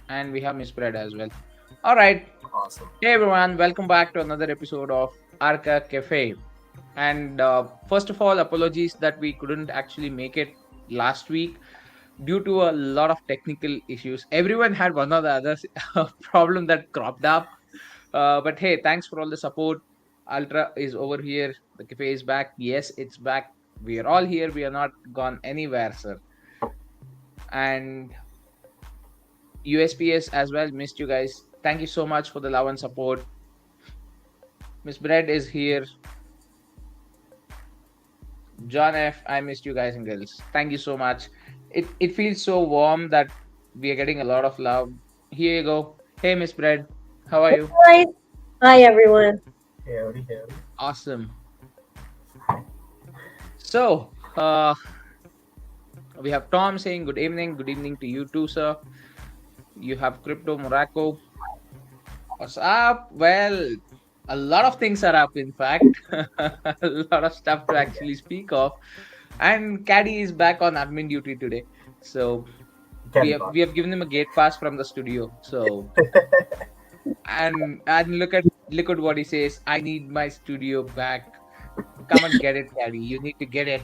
and we have Miss Bread as well. All right. Awesome. Hey everyone, welcome back to another episode of Archa Cafe. And first of all, apologies that we couldn't actually make it last week due to a lot of technical issues. Everyone had one or the other problem that cropped up. But hey, thanks for all the support. Ultra is over here. The cafe is back. Yes, it's back. We are all here. We are not gone anywhere, sir. And USPS as well. Missed you guys. Thank you so much for the love and support. Miss Bread is here. John F, I missed you guys and girls. Thank you so much. It feels so warm that we are getting a lot of love. Here you go. Hey Miss Bread, how are you? Hi, hi everyone. Howdy. Awesome. So, we have Tom saying good evening. Good evening to you too, sir. You have Crypto Morocco. What's up? Well, a lot of things are up, in fact. A lot of stuff to actually speak of. And Caddy is back on admin duty today. So we have given him a gate pass from the studio. So and look at what he says. I need my studio back. Come and get it, Caddy. You need to get it.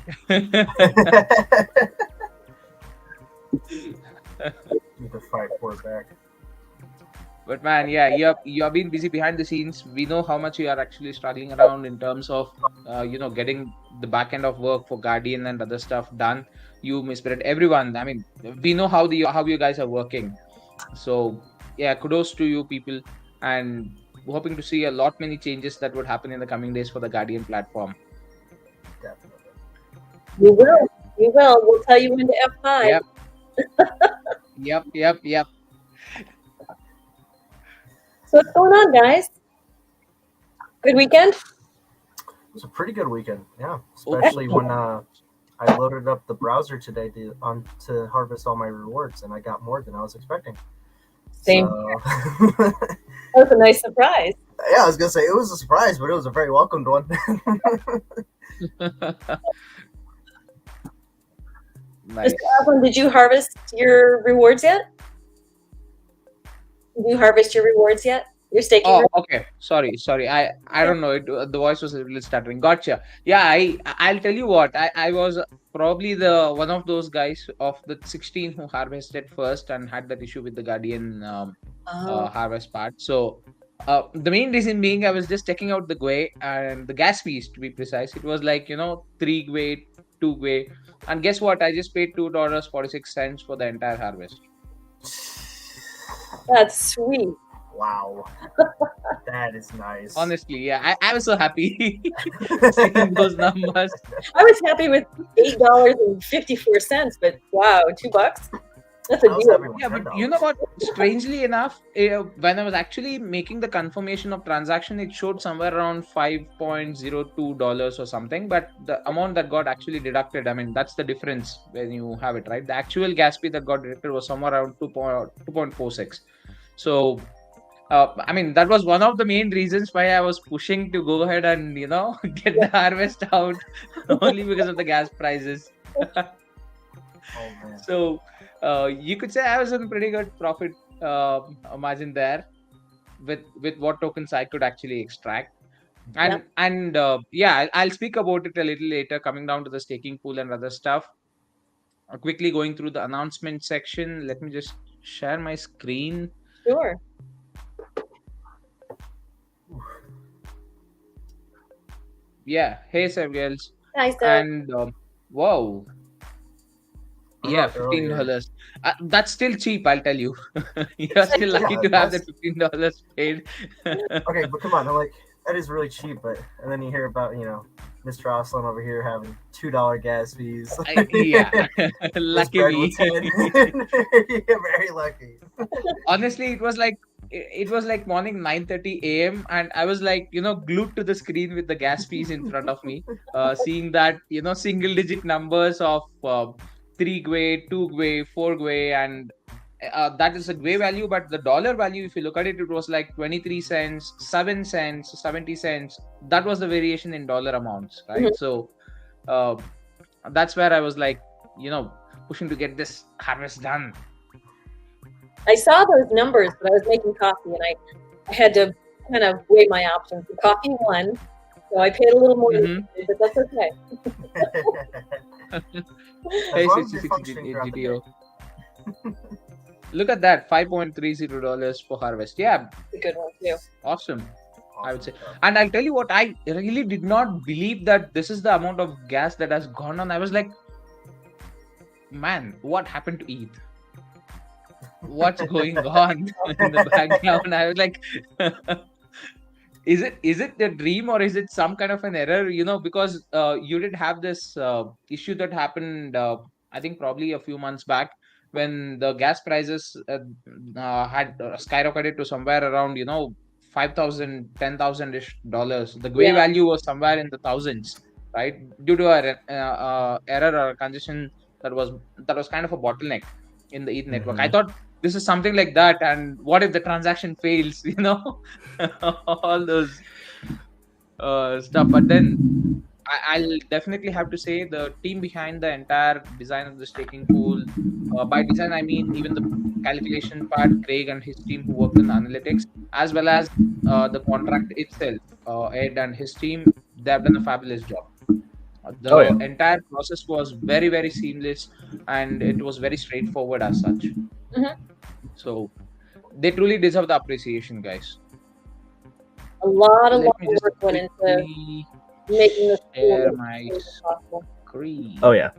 Need to fight for it back. But man, yeah, you have been busy behind the scenes. We know how much you are actually struggling around in terms of getting the back end of work for Guardian and other stuff done. You, Miss Brett, everyone. I mean, we know how you guys are working. So yeah, kudos to you people, and hoping to see a lot many changes that would happen in the coming days for the Guardian platform. Definitely. You will. You will. We'll tell you when to F5. Yep, yep. So what's going on, guys? Good weekend? It was a pretty good weekend, yeah. Especially when I loaded up the browser today to harvest all my rewards, and I got more than I was expecting. Same. So, That was a nice surprise. yeah, I was gonna say it was a surprise, but it was a very welcomed one. Nice. Mr. Aslan, did you harvest your rewards yet? Did you harvest your rewards yet? Your staking Oh, rewards? okay. Sorry. I don't know. The voice was a little stuttering. Gotcha. Yeah, I'll tell you what. I was probably the one of those guys of the 16 who harvested first and had that issue with the Guardian Oh, harvest part. So the main reason being I was just checking out the GUI and the gas fees to be precise. It was like 3 GUI, 2 GUI, and guess what? I just paid $2.46 for the entire harvest. that's sweet. Wow, that is nice. Honestly, yeah, I was so happy seeing those numbers. I was happy with $8.54, but wow, $2? That's a I was deal. happy with Yeah, but $10. you know what? Strangely enough, when I was actually making the confirmation of transaction, it showed somewhere around $5.02 or something. But the amount that got actually deducted, I mean, that's the difference when you have it, right? The actual gas fee that got deducted was somewhere around 2.46. So, I mean, that was one of the main reasons why I was pushing to go ahead and, get the harvest out only because of the gas prices. Oh man. So you could say I was in pretty good profit margin there with what tokens I could actually extract. And yeah, I'll speak about it a little later, coming down to the staking pool and other stuff. Quickly going through the announcement section. Let me just share my screen. Sure. Yeah, hey girls. Hi, sir. And wow, yeah, Earlier. $15. That's still cheap, I'll tell you. You're still lucky to have that $15 paid. Okay, but come on, I'm like, that is really cheap, and then you hear about, Mr. Oslam over here having $2 gas fees. Yeah, This lucky bread me. with 10. You're very lucky. Honestly, it was like morning 9:30 a.m. and I was like, glued to the screen with the gas fees in front of me, seeing that single digit numbers of 3 GUI, 2 GUI, 4 GUI, and that is a GUI value, but the dollar value, if you look at it, it was like 23 cents, 7 cents, 70 cents. That was the variation in dollar amounts, right? Mhm. So that's where I was like, pushing to get this harvest done. I saw those numbers, but I was making coffee, and I had to kind of weigh my options. The coffee won, so I paid a little more, but that's okay. Hey, As long as 66 you're functioning throughout the day. Look at that, $5.30 for harvest. Yeah, It's a good one too. awesome. I would say. Awesome. And I'll tell you what, I really did not believe that this is the amount of gas that has gone on. I was like, man, what happened to ETH? What's going on in the background? I was like, is it a dream or is it some kind of an error? Because you did have this issue that happened, I think probably a few months back, when the gas prices had skyrocketed to somewhere around 5,000, 10,000 ish dollars. The Gwei value was somewhere in the thousands, right? Due to a error or a congestion that was kind of a bottleneck in the ETH network. I thought this is something like that, and what if the transaction fails? All those stuff. But then I'll definitely have to say the team behind the entire design of the staking pool. By design, I mean even the calculation part, Craig and his team who worked on the analytics, as well as the contract itself, Ed and his team, they have done a fabulous job. The entire process was very, very seamless, and it was very straightforward as such. So they truly deserve the appreciation, guys. A lot of Let me just work went into quickly making this share pool my as possible. screen. Oh yeah.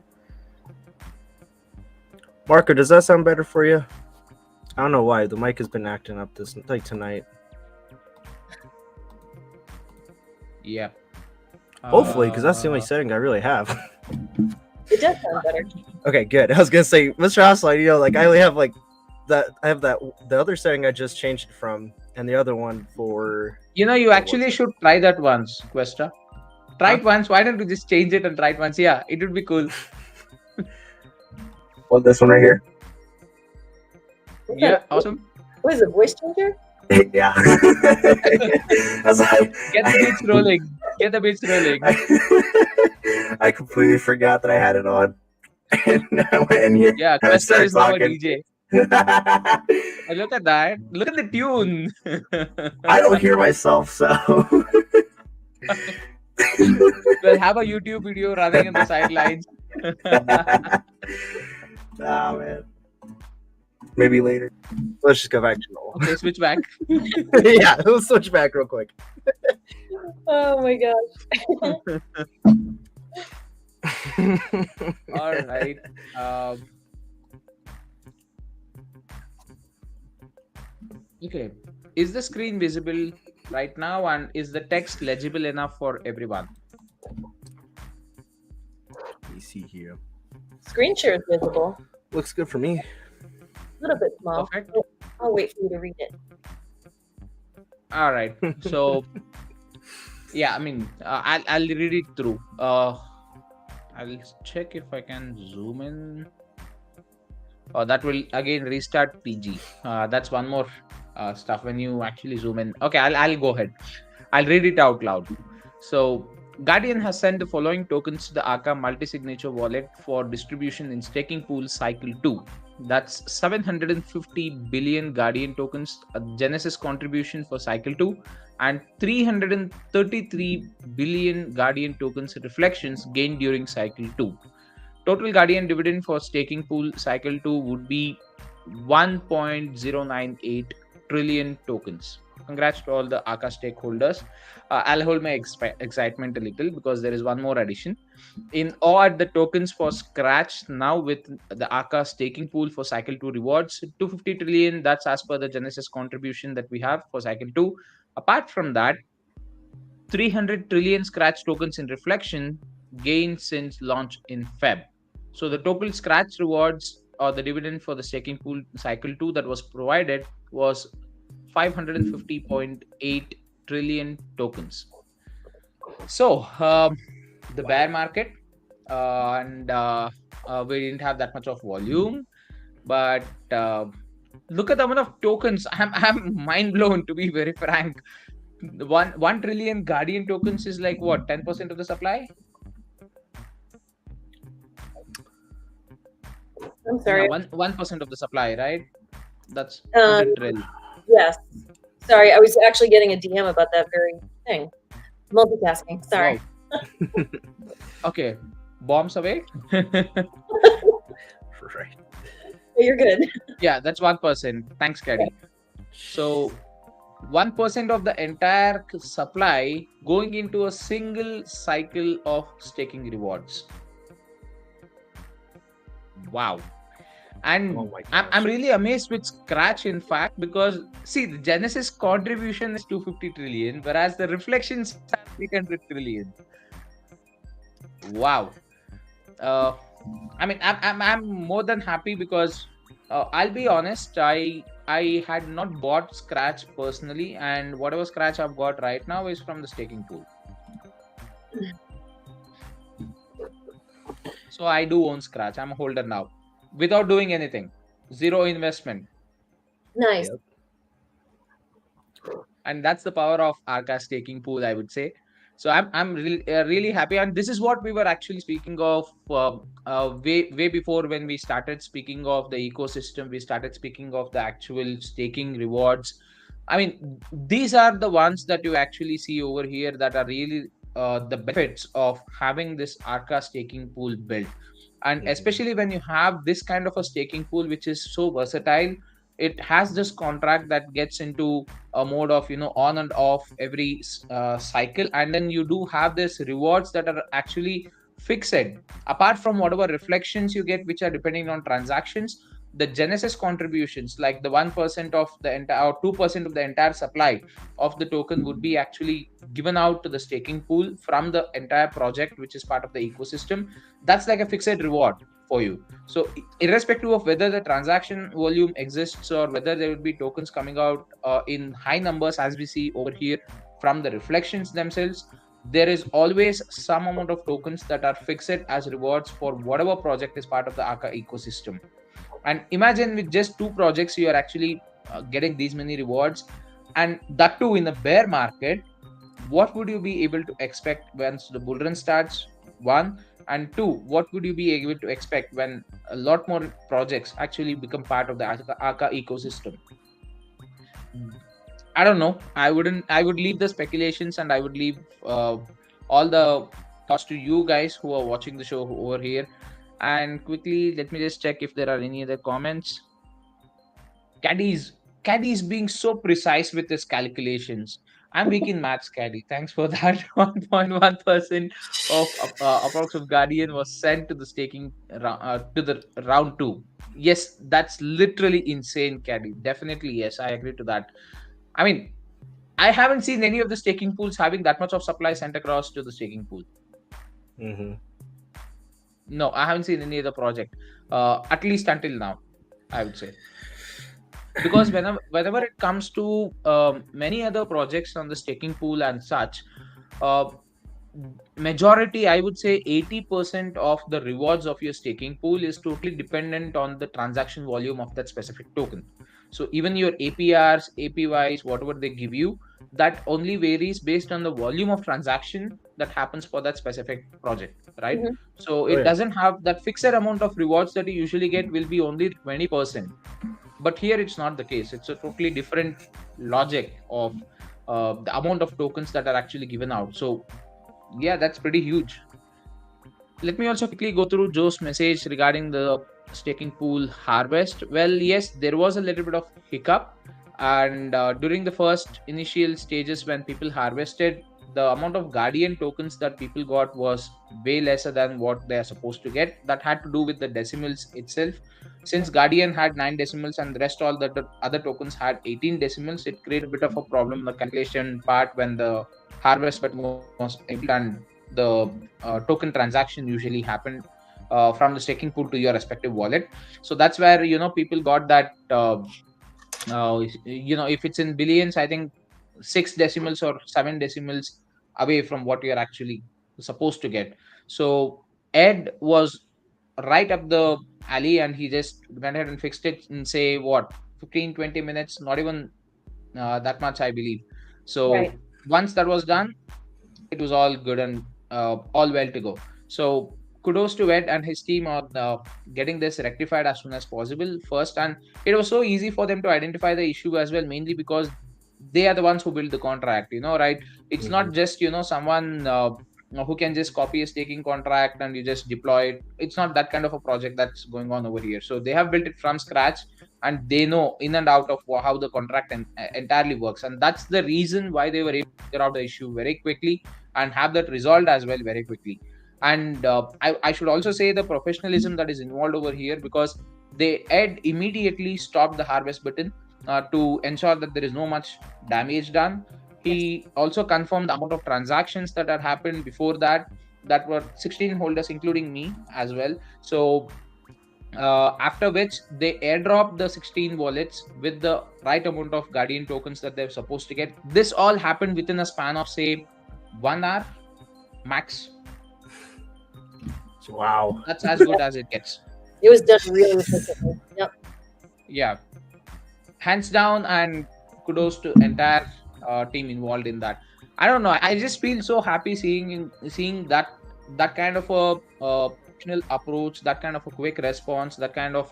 Marco, does that sound better for you? I don't know why the mic has been acting up this tonight. Yeah. Hopefully, because that's the only setting I really have. It does sound better. Okay, good. I was gonna say, Mr. Hasselite, like I only have like that. I have that the other setting I just changed it from, and the other one for. You actually should try that once, Questa. Try it once. Why don't you just change it and try it once? Yeah, it would be cool. Well, this one right here. Yeah, awesome. What is it, voice changer? Yeah. I was like, Get the beats rolling. Get the beats rolling. I completely forgot that I had it on. And Yeah, Questa is now a DJ. Look at that. Look at the tune. I don't hear myself, so. We'll have a YouTube video running in the sidelines. Oh, man. Maybe later. Let's just go back to normal. Okay, switch back. Yeah, let's switch back real quick. Oh my gosh. All right. Okay. Is the screen visible right now, and is the text legible enough for everyone? Let me see here. Screen share is visible. Looks good for me. A little bit small. Perfect. I'll wait for you to read it. All right. So, yeah, I mean, I'll read it through. I'll check if I can zoom in. That will again restart PG. That's one more stuff when you actually zoom in. Okay, I'll go ahead. I'll read it out loud. So, Guardian has sent the following tokens to the Arca multi-signature wallet for distribution in staking pool cycle 2. That's 750 billion Guardian tokens, a Genesis contribution for cycle 2, and 333 billion Guardian tokens reflections gained during cycle 2. Total Guardian dividend for staking pool cycle 2 would be 1.098 trillion tokens. Congrats to all the Arca stakeholders. I'll hold my excitement a little because there is one more addition. In all, the tokens for Scratch now with the Arca staking pool for cycle 2 rewards, 250 trillion. That's as per the Genesis contribution that we have for cycle 2. Apart from that, 300 trillion Scratch tokens in reflection gained since launch in Feb. So the total Scratch rewards or the dividend for the staking pool cycle 2 that was provided was 550.8 trillion tokens. So the bear market, and we didn't have that much of volume, but look at the amount of tokens. I'm mind blown, to be very frank. 1 trillion Guardian tokens is like what, 10% of the supply? I'm sorry. No, 1% of the supply, right? That's Um, literally. yes. Sorry, I was actually getting a DM about that very thing. Multitasking. Sorry. Wow. Okay. Bombs away. Right. You're good. Yeah, that's 1%. Thanks, Caddy. So 1% of the entire supply going into a single cycle of staking rewards. Wow. And Oh my I'm gosh. really amazed with Scratch, in fact, because see, the Genesis contribution is 250 trillion, whereas the reflections are 300 trillion. Wow. Uh, I mean, I'm more than happy because I'll be honest, I had not bought Scratch personally, and whatever Scratch I've got right now is from the staking pool. So I do own Scratch. I'm a holder now, without doing anything, zero investment, Nice. Yep. and that's the power of Arca staking pool, I would say. So I'm really happy, and this is what we were actually speaking of way before when we started speaking of the ecosystem. We started speaking of the actual staking rewards. I mean, these are the ones that you actually see over here that are really the benefits of having this Arca staking pool built, and Mhm. especially when you have this kind of a staking pool which is so versatile. It has this contract that gets into a mode of on and off every cycle, and then you do have this rewards that are actually fixed apart from whatever reflections you get, which are depending on transactions. The Genesis contributions, like the 1% of the entire or 2% of the entire supply of the token, would be actually given out to the staking pool from the entire project, which is part of the ecosystem. That's like a fixed reward for you. So irrespective of whether the transaction volume exists or whether there will be tokens coming out in high numbers, as we see over here from the reflections themselves, there is always some amount of tokens that are fixed as rewards for whatever project is part of the Arca ecosystem. And imagine with just two projects, you are actually getting these many rewards, and that too in a bear market. What would you be able to expect once the bull run starts? One, and two, what would you be able to expect when a lot more projects actually become part of the Arca ecosystem? I don't know. I would leave the speculations, and I would leave all the thoughts to you guys who are watching the show over here. And quickly, let me just check if there are any other comments. Caddy's Caddy's being so precise with his calculations. I'm weak in maths, Caddy. Thanks for that. 1.1% of approx of Guardian was sent to the staking to the round two. Yes, that's literally insane, Caddy. Definitely, yes, I agree to that. I mean, I haven't seen any of the staking pools having that much of supply sent across to the staking pool. Mm-hmm. No, I haven't seen any other project, at least until now, I would say. Because whenever it comes to many other projects on the staking pool and such, uh, majority, I would say 80% of the rewards of your staking pool is totally dependent on the transaction volume of that specific token. So even your APRs, APYs, whatever they give you, that only varies based on the volume of transaction that happens for that specific project, right? Mhm. So Oh, it yeah. doesn't have that fixed amount of rewards that you usually get will be only 20%. But here it's not the case. It's a totally different logic of the amount of tokens that are actually given out. So yeah, that's pretty huge. Let me also quickly go through Joe's message regarding the staking pool harvest. Well, yes, there was a little bit of hiccup, and during the first initial stages when people harvested, the amount of Guardian tokens that people got was way lesser than what they are supposed to get. That had to do with the decimals itself. Since Guardian had 9 decimals and the rest all the other tokens had 18 decimals, it created a bit of a problem in the calculation part when the harvest button was enabled and the token transaction usually happened from the staking pool to your respective wallet. So that's where people got that if it's in billions, I think 6 decimals or 7 decimals away from what you're actually supposed to get. So Ed was right up the alley, and he just went ahead and fixed it in, say, what, 15-20 minutes, not even that much, I believe. Right. So once that was done, it was all good and all well to go. So kudos to Ed and his team on getting this rectified as soon as possible first. And it was so easy for them to identify the issue as well, mainly because they are the ones who build the contract, right? It's not just someone who can just copy a staking contract and you just deploy it. It's not that kind of a project that's going on over here. So they have built it from scratch, and they know in and out of how the contract entirely works, and that's the reason why they were able to figure out the issue very quickly and have that resolved as well very quickly. And I should also say the professionalism that is involved over here, because they had immediately stopped the harvest button to ensure that there is no much damage done. He also confirmed the amount of transactions that had happened before that were 16 holders, including me as well. So after which they airdropped the 16 wallets with the right amount of Guardian tokens that they're supposed to get. This all happened within a span of, say, 1 hour max. Wow. That's as good as it gets. It was done really efficiently. Yep. Yeah. Hands down, and kudos to entire team involved in that. I don't know. I just feel so happy seeing that kind of a professional approach, that kind of a quick response, that kind of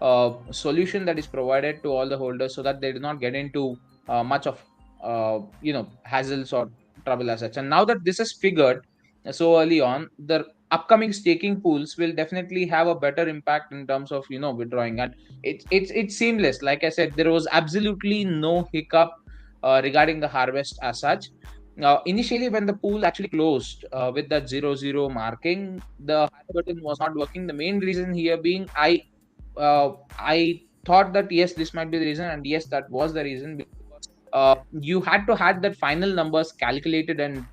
a solution that is provided to all the holders, so that they do not get into much of hassles or trouble as such. And now that this is figured so early on, the upcoming staking pools will definitely have a better impact in terms of withdrawing. And it's seamless. Like I said, there was absolutely no hiccup regarding the harvest as such. Initially, when the pool actually closed with that 0-0 marking, the harvest button was not working. The main reason here being, I thought that yes, this might be the reason, and yes, that was the reason, because you had to have that final numbers calculated and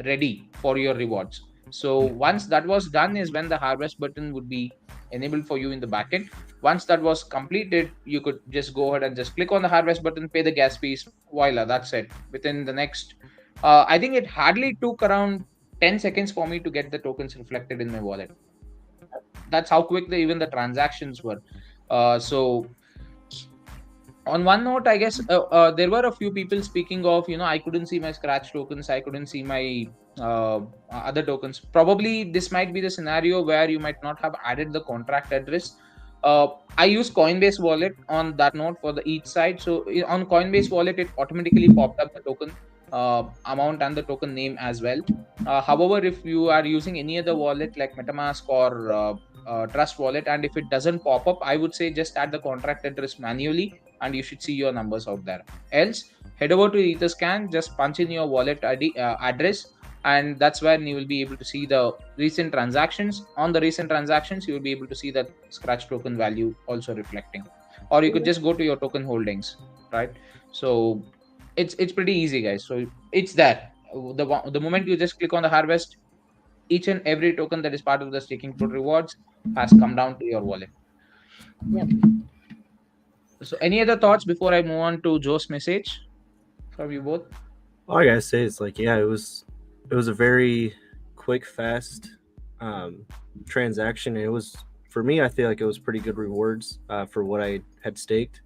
ready for your rewards. So once that was done is when the harvest button would be enabled for you in the backend. Once that was completed, you could just go ahead and just click on the harvest button, pay the gas fees, voila, that's it. Within the next, I think it hardly took around 10 seconds for me to get the tokens reflected in my wallet. That's how quick even the transactions were. So on one note, I guess there were a few people speaking of, I couldn't see my scratch tokens, I couldn't see my other tokens. Probably this might be the scenario where you might not have added the contract address. I use Coinbase wallet on that note for the each side. So on Coinbase wallet, it automatically popped up the token amount and the token name as well. However, if you are using any other wallet like MetaMask or Trust wallet, and if it doesn't pop up, I would say just add the contract address manually, and you should see your numbers out there. Else, head over to Etherscan, just punch in your wallet ID address, and that's when you will be able to see the recent transactions. On the recent transactions, you will be able to see that scratch token value also reflecting. Or you could just go to your token holdings, right? So it's pretty easy, guys. So it's there. The moment you just click on the harvest, each and every token that is part of the staking pool rewards has come down to your wallet. Yep. So any other thoughts before I move on to Joe's message from you both? All I gotta say is it was a very quick, fast transaction. It was, for me, I feel like it was pretty good rewards for what I had staked,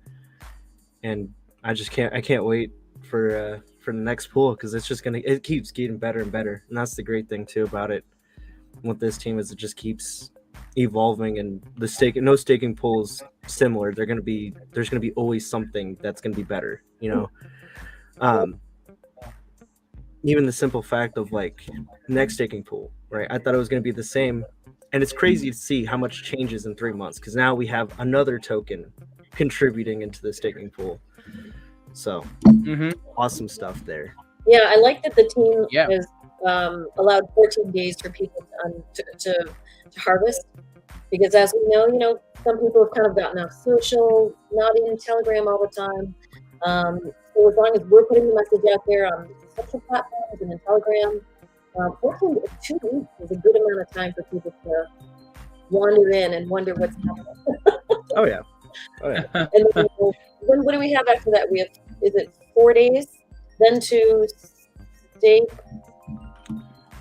and I can't wait for the next pool, because it keeps getting better and better. And that's the great thing too about it with this team, is it just keeps evolving, and no staking pools similar. There's gonna be always something that's gonna be better, even the simple fact of next staking pool, right? I thought it was gonna be the same, and it's crazy to see how much changes in 3 months, because now we have another token contributing into the staking pool. So awesome stuff there. Yeah, I like that the team Yeah. has allowed 14 days for people to harvest, because as we know, some people have kind of gotten off social, not in Telegram all the time. So as long as we're putting the message out there on social platforms and in Telegram, 2 weeks is a good amount of time for people to wander in and wonder what's happening. Oh yeah. And then, what do we have after that? We have, is it 4 days? Then to stake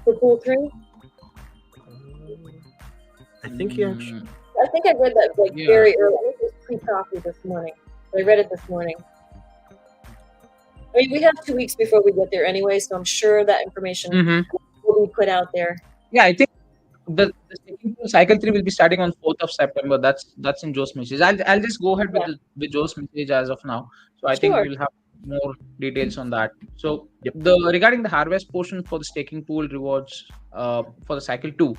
for pool 3? I think he actually. I think I read that very early. It was pre-coffee this morning. I read it this morning. I mean, we have 2 weeks before we get there anyway, so I'm sure that information will be put out there. Yeah, I think The staking pool cycle 3 will be starting on 4th of September. That's in Joe's message. I'll just go ahead with Yeah. with Joe's message as of now. So I think Sure. we'll have more details on that. So Yep. the regarding the harvest portion for the staking pool rewards for the cycle 2,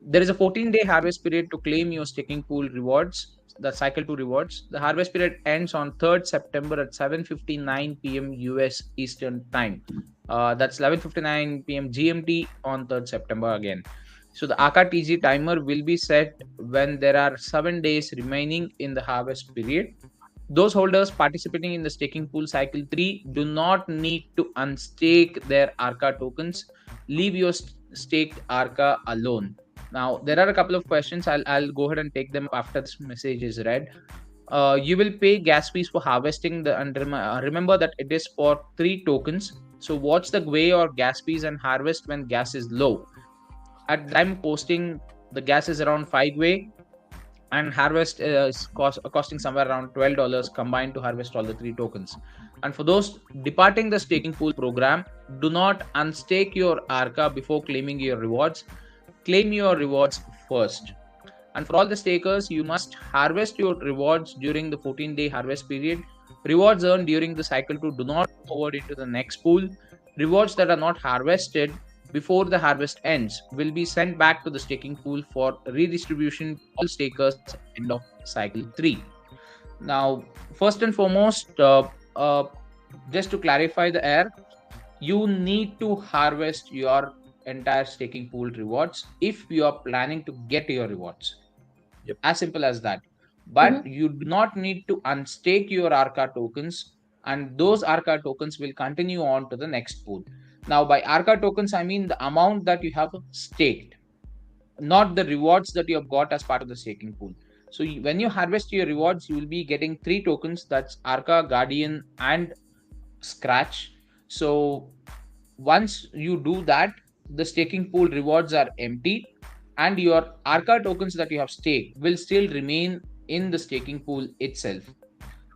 there is a 14-day harvest period to claim your staking pool rewards, the cycle 2 rewards. The harvest period ends on 3rd September at 7:59 p.m. US Eastern Time. That's 11:59 p.m. GMT on 3rd September again. So the Arca TG timer will be set when there are 7 days remaining in the harvest period. Those holders participating in the staking pool cycle 3 do not need to unstake their Arca tokens. Leave your staked Arca alone. Now, there are a couple of questions. I'll go ahead and take them up after this message is read. You will pay gas fees for harvesting the and remember that it is for 3 tokens. So watch the GWAY or gas fees and harvest when gas is low. At the time posting, the gas is around 5 GWAY and harvest is costing somewhere around $12 combined to harvest all the 3 tokens. And for those departing the staking pool program, do not unstake your Arca before claiming your rewards. Claim your rewards first. And for all the stakers, you must harvest your rewards during the 14-day harvest period. Rewards earned during the cycle 2 do not forward into the next pool. Rewards that are not harvested before the harvest ends will be sent back to the staking pool for redistribution to all stakers at the end of cycle 3. Now, first and foremost, just to clarify the air, you need to harvest your entire staking pool rewards if you are planning to get your rewards. Yep. As simple as that. But you do not need to unstake your Arca tokens, and those Arca tokens will continue on to the next pool. Now, by Arca tokens, I mean the amount that you have staked, not the rewards that you have got as part of the staking pool. So when you harvest your rewards, you will be getting 3 tokens. That's Arca, Guardian, and Scratch. So once you do that, the staking pool rewards are empty, and your Arca tokens that you have staked will still remain in the staking pool itself.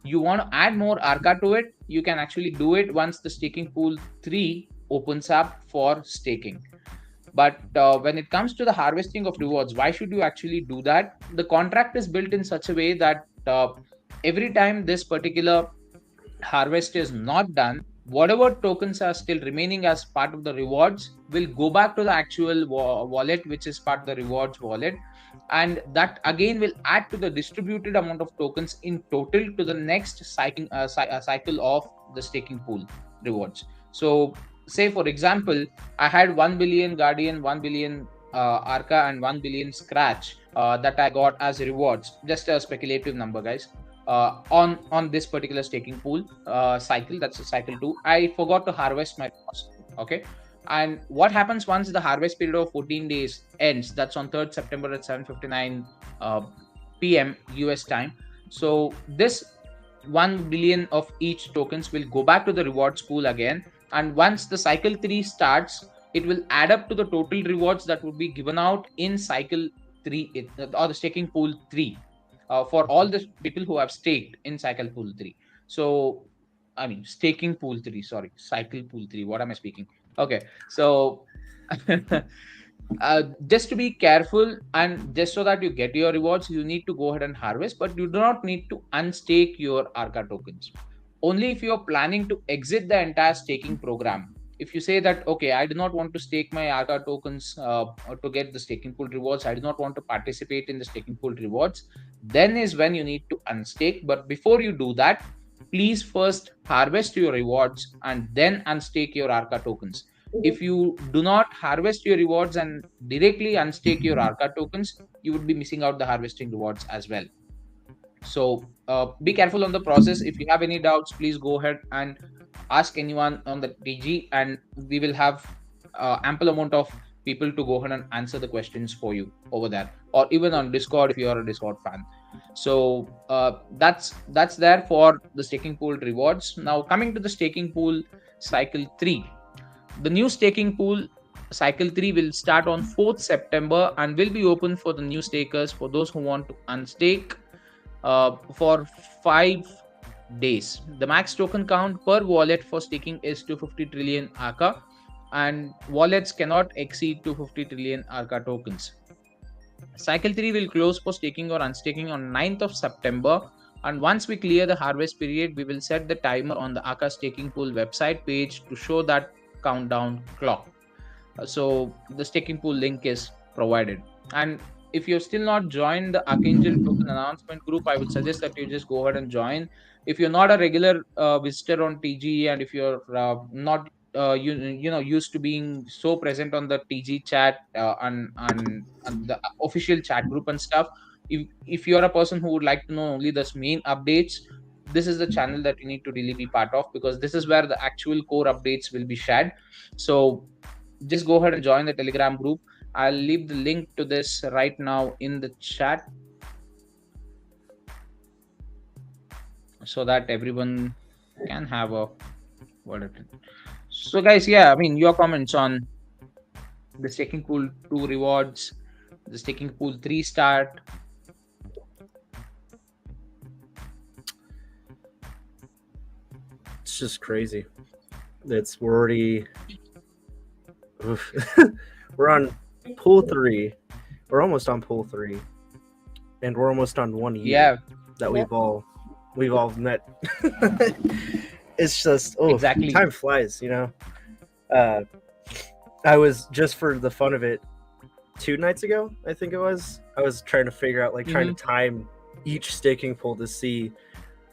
You want to add more Arca to it, you can actually do it once the staking pool 3 opens up for staking. But when it comes to the harvesting of rewards, why should you actually do that? The contract is built in such a way that every time this particular harvest is not done, whatever tokens are still remaining as part of the rewards will go back to the actual wallet, which is part of the rewards wallet, and that again will add to the distributed amount of tokens in total to the next cycle of the staking pool rewards. So say for example, I had 1 billion Guardian, 1 billion Arca, and 1 billion Scratch that I got as rewards. Just a speculative number, guys. On this particular staking pool cycle, that's cycle 2, I forgot to harvest my rewards. Okay, and what happens once the harvest period of 14 days ends? That's on 3rd September at 7:59 p.m. US time. So this 1 billion of each tokens will go back to the rewards pool again, and once the cycle 3 starts, it will add up to the total rewards that would be given out in cycle 3 or the staking pool 3 for all the people who have staked in cycle pool 3. So I mean staking pool 3, sorry, cycle pool 3, what am I speaking? Okay, so just to be careful and just so that you get your rewards, you need to go ahead and harvest, but you do not need to unstake your Arca tokens. Only if you're planning to exit the entire staking program. If you say that, okay, I do not want to stake my Arca tokens to get the staking pool rewards, I do not want to participate in the staking pool rewards, then is when you need to unstake. But before you do that, please first harvest your rewards and then unstake your Arca tokens. If you do not harvest your rewards and directly unstake your Arca tokens, you would be missing out the harvesting rewards as well. So be careful on the process. If you have any doubts, please go ahead and ask anyone on the TG, and we will have ample amount of people to go ahead and answer the questions for you over there, or even on Discord if you are a Discord fan. So that's there for the staking pool rewards. Now coming to the staking pool cycle 3. The new staking pool cycle 3 will start on 4th September and will be open for the new stakers, for those who want to unstake for 5 days. The max token count per wallet for staking is 250 trillion Arca, and wallets cannot exceed 250 trillion Arca tokens. Cycle 3 will close for staking or unstaking on 9th of September. And once we clear the harvest period, we will set the timer on the Arca staking pool website page to show that countdown clock. So the staking pool link is provided. And if you're still not joined the Archangel token announcement group, I would suggest that you just go ahead and join. If you're not a regular visitor on TG, and if you're not used to being so present on the TG chat and the official chat group and stuff, if you're a person who would like to know only the main updates, this is the channel that you need to really be part of, because this is where the actual core updates will be shared. So just go ahead and join the Telegram group. I'll leave the link to this right now in the chat so that everyone can have a word at it. So guys, yeah, I mean, your comments on the staking pool 2 rewards, the staking pool 3 start. It's just crazy. We're already we're on pool 3. We're almost on pool 3, and we're almost on 1 year. Yeah, that we've all met. It's just exactly. Time flies, you know. I was, just for the fun of it, 2 nights ago, I think it was, I was trying to figure out, like, trying to time each staking pool to see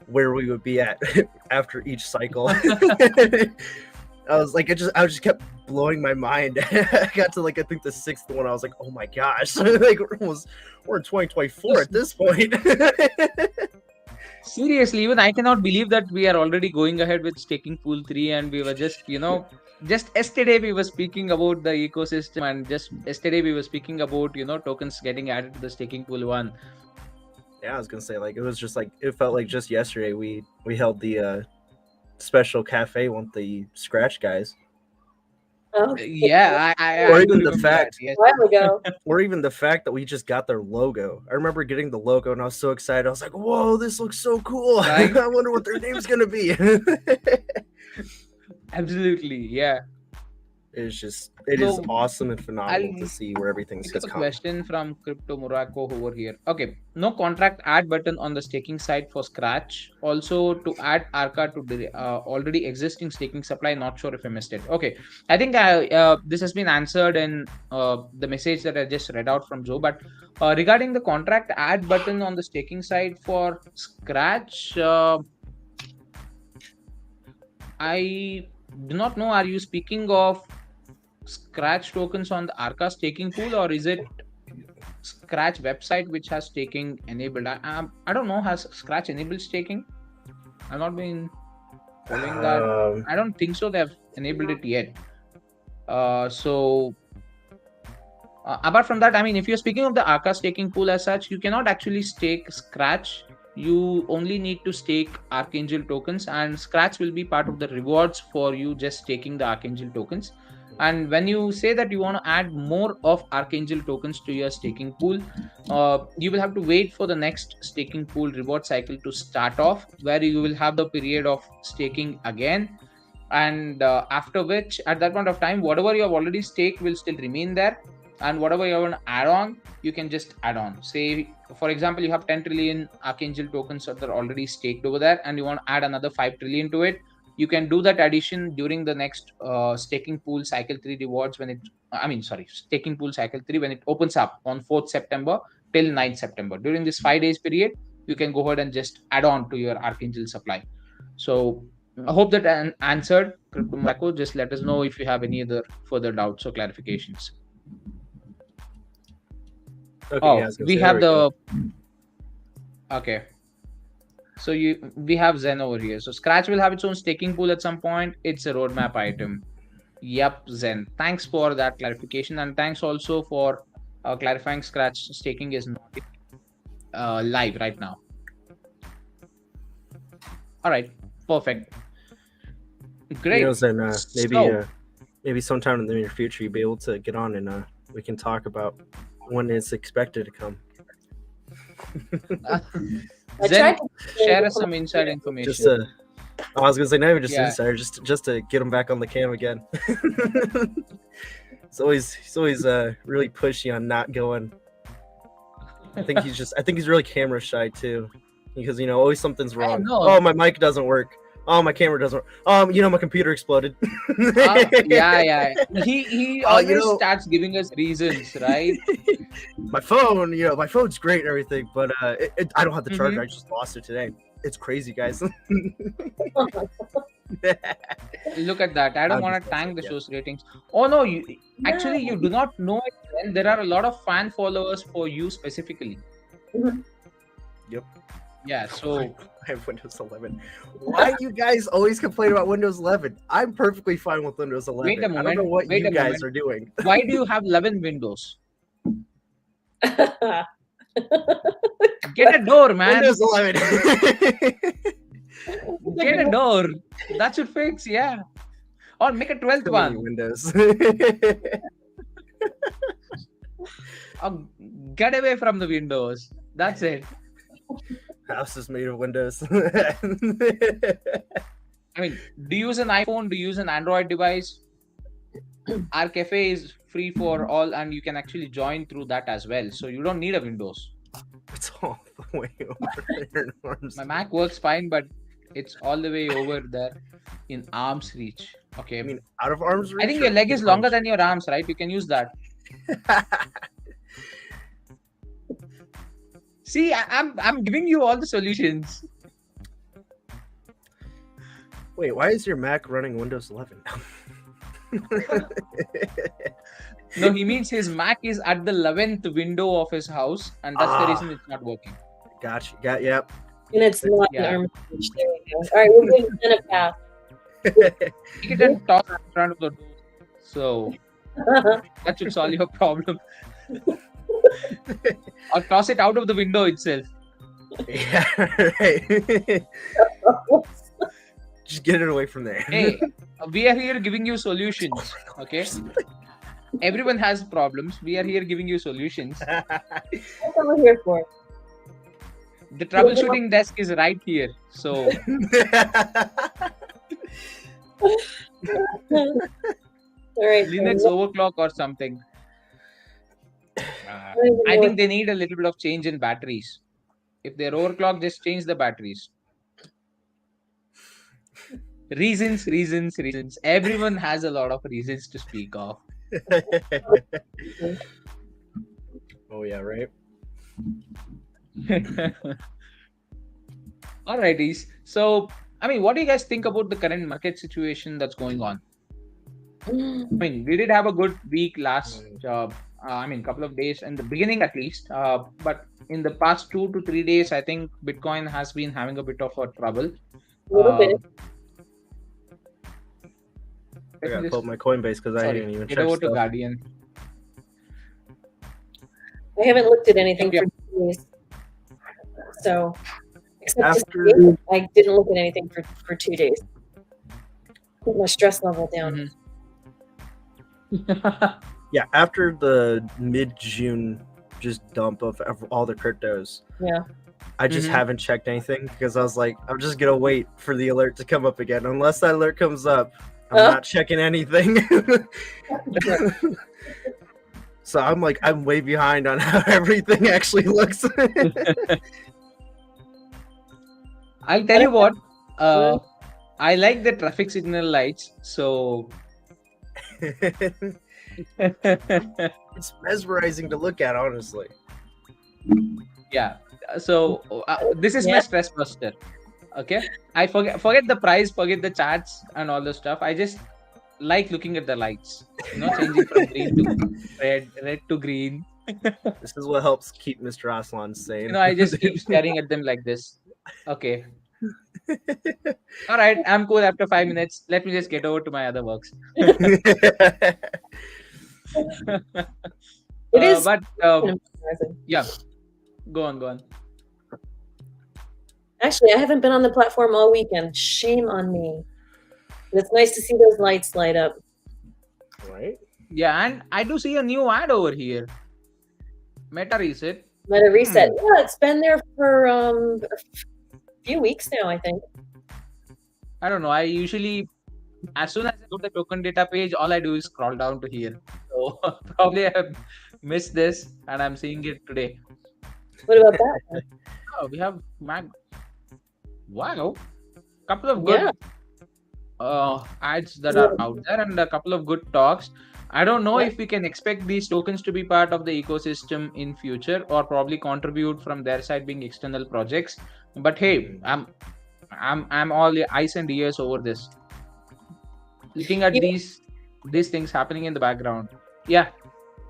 where we would be at after each cycle. I was like, I just kept blowing my mind. I got to, like, I think the 6th one. I was like, oh my gosh, like we're in 2024 at this point. Seriously, even I cannot believe that we are already going ahead with staking pool 3, and we were just, just yesterday we were speaking about the ecosystem, and just yesterday we were speaking about, tokens getting added to the staking pool 1. Yeah, I was gonna say, like, it was just like, it felt like just yesterday we held the special cafe with the Scratch guys. Oh, Yeah, Or I even do the remember fact- that, yes. a while ago. Or even the fact that we just got their logo. I remember getting the logo and I was so excited. I was like, whoa, this looks so cool. Right? I wonder what their name's gonna be. Absolutely, yeah. It is So, awesome and phenomenal to I'll see where everything's pick up just a come. question from Crypto Morocco over here. Okay, no contract add button on the staking side for Scratch. Also, to add Arca to the already existing staking supply. Not sure if I missed it. Okay, I think this has been answered in the message that I just read out from Joe. But regarding the contract add button on the staking side for Scratch, I do not know. Are you speaking of Scratch tokens on the Arca staking pool, or is it Scratch website which has staking enabled? I don't know. Has Scratch enabled staking? I've not been following that. I don't think so. They have enabled it yet. So apart from that, I mean, if you're speaking of the Arca staking pool as such, you cannot actually stake Scratch. You only need to stake Archangel tokens, and Scratch will be part of the rewards for you just staking the Archangel tokens. And when you say that you want to add more of Archangel tokens to your staking pool, you will have to wait for the next staking pool reward cycle to start off, where you will have the period of staking again. And after which, at that point of time, whatever you have already staked will still remain there. And whatever you want to add on, you can just add on. Say, for example, you have 10 trillion Archangel tokens that are already staked over there, and you want to add another 5 trillion to it. You can do that addition during the next staking pool cycle 3 rewards staking pool cycle 3 when it opens up on 4th September till 9th September. During this 5 days period, you can go ahead and just add on to your Archangel supply. So I hope that answered, Crypto Morocco. Just let us know if you have any other further doubts or clarifications. Okay, We have the... Okay. So we have Zen over here. So Scratch will have its own staking pool at some point. It's a roadmap item. Yep, Zen. Thanks for that clarification, and thanks also for clarifying Scratch staking is not live right now. All right, perfect. Great. Zen, maybe sometime in the near future you'll be able to get on and we can talk about when it's expected to come. Zen, share us some inside information. I was gonna say, not even just insider, just to get him back on the cam again. He's always really pushy on not going I think he's really camera shy too, because always something's wrong. know. Oh, my mic doesn't work. Oh, my camera doesn't work. My computer exploded. Yeah. He always starts giving us reasons, right? My phone, my phone's great and everything, but I don't have the charger. I just lost it today. It's crazy, guys. Look at that. I don't want to tank the show's ratings. Oh no, you do not know it. And there are a lot of fan followers for you specifically. Yep. Yeah, so I have Windows 11. Why do you guys always complain about Windows 11? I'm perfectly fine with Windows 11. Wait a I don't moment, know what wait you a guys moment. are doing. why do you have 11 windows? Get a door, man. Windows 11. Get a door. That should fix, yeah. Or make a 12th Too many one. Windows. Or get away from the windows. That's it. House is made of Windows. I mean, do you use an iPhone? Do you use an Android device? Archa Cafe is free for all, and you can actually join through that as well. So you don't need a Windows. It's all the way over there in arms. My Mac works fine, but it's all the way over there in arm's reach. Okay. I mean, out of arm's reach. I think your leg is longer than your arms, right? You can use that. See, I'm giving you all the solutions. Wait, why is your Mac running Windows 11? No, he means his Mac is at the 11th window of his house, and that's the reason it's not working. Gotcha. Yep. And it's not Yeah. an arm reach. There we go. All right, we're giving Ben a pass. You can toss it in front of the door. So that should solve your problem. Or toss it out of the window itself. Yeah, right. Just get it away from there. Hey, we are here giving you solutions. Okay? Everyone has problems. We are here giving you solutions. That's what we're here for. The troubleshooting desk is right here. So All right. Linux overclock or something. I think they need a little bit of change in batteries. If they're overclocked, just change the batteries. Reasons. Everyone has a lot of reasons to speak of. Oh yeah, right. Alrighties. So, I mean, what do you guys think about the current market situation that's going on? I mean, we did have a good week last, couple of days in the beginning at least. But in the past 2 to 3 days, I think Bitcoin has been having a bit of a trouble. A little bit. I gotta pull up my Coinbase because I didn't even Get check over to stuff. Guardian. I haven't looked at anything Yeah. for 2 days. So, except After- this week, I didn't look at anything for 2 days. Put my stress level down. Yeah, after the mid-June just dump of all the cryptos, Yeah. I just haven't checked anything because I was like, I'm just gonna wait for the alert to come up again. Unless that alert comes up, I'm not checking anything. So I'm way behind on how everything actually looks. I'll tell you what. I like the traffic signal lights. So It's mesmerizing to look at, honestly. yeah. So this is my stress buster. Okay. I forget the price, forget the charts and all the stuff. I just like looking at the lights. Changing from green to red to green. This is what helps keep Mr. Aslan sane. I just keep staring at them like this. Okay. All right, I'm cool after 5 minutes. Let me just get over to my other works. It is. But Mesmerizing. yeah, go on. Actually, I haven't been on the platform all weekend. Shame on me. But it's nice to see those lights light up. Right? Yeah, and I do see a new ad over here. Meta reset. Let it reset. Yeah, it's been there for a few weeks now, I think. I don't know. I usually, as soon as I go to the token data page, all I do is scroll down to here. So probably I have missed this, and I'm seeing it today. What about that? Oh, we have Mag. Wow, couple of Yeah. good ads that are out there and a couple of good talks. I don't know Yeah. if we can expect these tokens to be part of the ecosystem in future or probably contribute from their side being external projects. But hey, I'm all eyes and ears over this. Looking at Even, these things happening in the background. Yeah.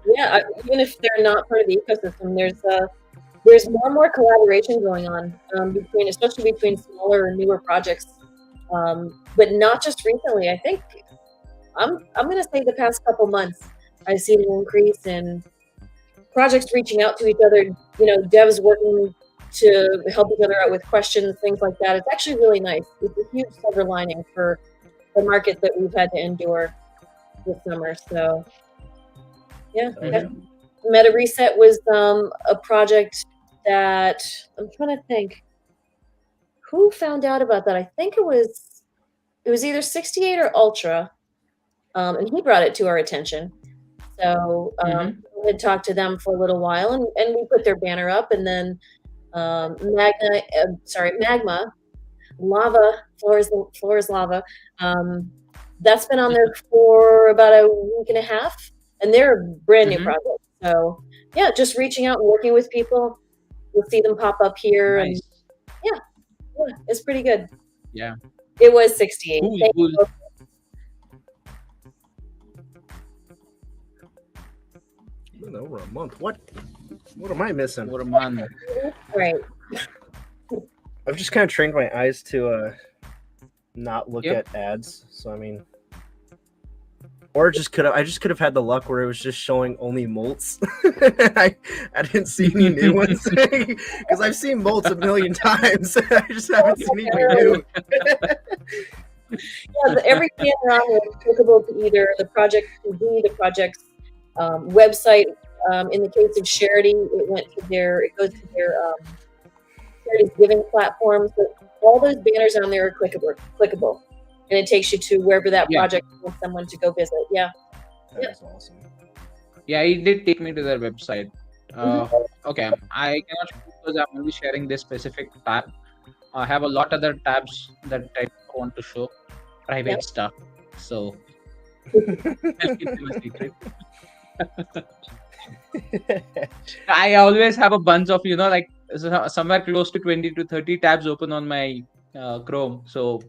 yeah, even if they're not part of the ecosystem, there's more and more collaboration going on between, especially between smaller and newer projects. But not just recently. I think I'm going to say the past couple months, I've seen an increase in projects reaching out to each other. You know, devs working to help each other out with questions, things like that. It's actually really nice. It's a huge silver lining for the market that we've had to endure this summer. So, yeah, Meta Reset was a project that I'm trying to think who found out about that. I think it was either 68 or Ultra, and he brought it to our attention. So we had talked to them for a little while, and we put their banner up, and then Magma, Lava, Floor is Lava. That's been on there for about a week and a half, and they're a brand new project. So yeah, just reaching out and working with people. You'll see them pop up here, Nice. and yeah, it's pretty good. Yeah. It was 68. Cool. Over a month. What am I missing? Over a month. Right. I've just kind of trained my eyes to not look at ads. So I mean, or I just could have had the luck where it was just showing only molts. I didn't see any new ones because I've seen molts a million times. I just haven't seen anything new. Yeah, every banner on there is applicable to either the project TV, the project's website. In the case of Charity, it goes to their Charity's giving platform. So all those banners on there are clickable, and it takes you to wherever that project wants someone to go visit. Yeah, that's awesome. Yeah, it did take me to their website. Okay, I cannot because I'm only sharing this specific tab. I have a lot of other tabs that I want to show private stuff. So I'll keep them a secret. I always have a bunch of like somewhere close to 20 to 30 tabs open on my Chrome. So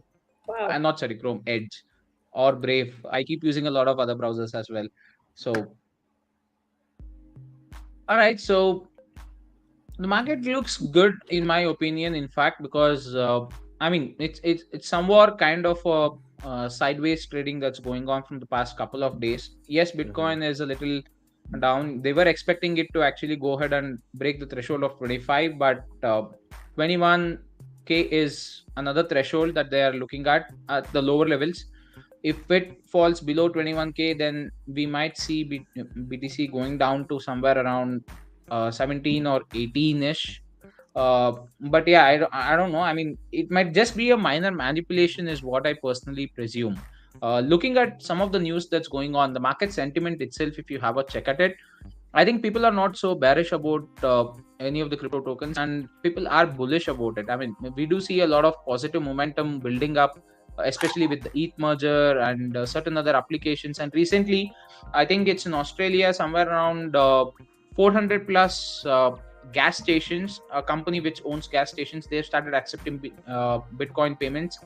I'm not sorry, Chrome, Edge or Brave. I keep using a lot of other browsers as well. So all right, so the market looks good in my opinion, in fact, because I mean it's somewhat kind of a sideways trading that's going on from the past couple of days. Yes, Bitcoin is a little down. They were expecting it to actually go ahead and break the threshold of 25, but 21k is another threshold that they are looking at the lower levels. If it falls below 21k, then we might see BTC going down to somewhere around 17 or 18ish. But yeah, I don't know. I mean, it might just be a minor manipulation is what I personally presume. Looking at some of the news that's going on, the market sentiment itself, if you have a check at it, I think people are not so bearish about any of the crypto tokens, and people are bullish about it. I mean, we do see a lot of positive momentum building up, especially with the ETH merger and certain other applications. And recently, I think it's in Australia, somewhere around 400 plus gas stations, a company which owns gas stations, they've started accepting Bitcoin payments.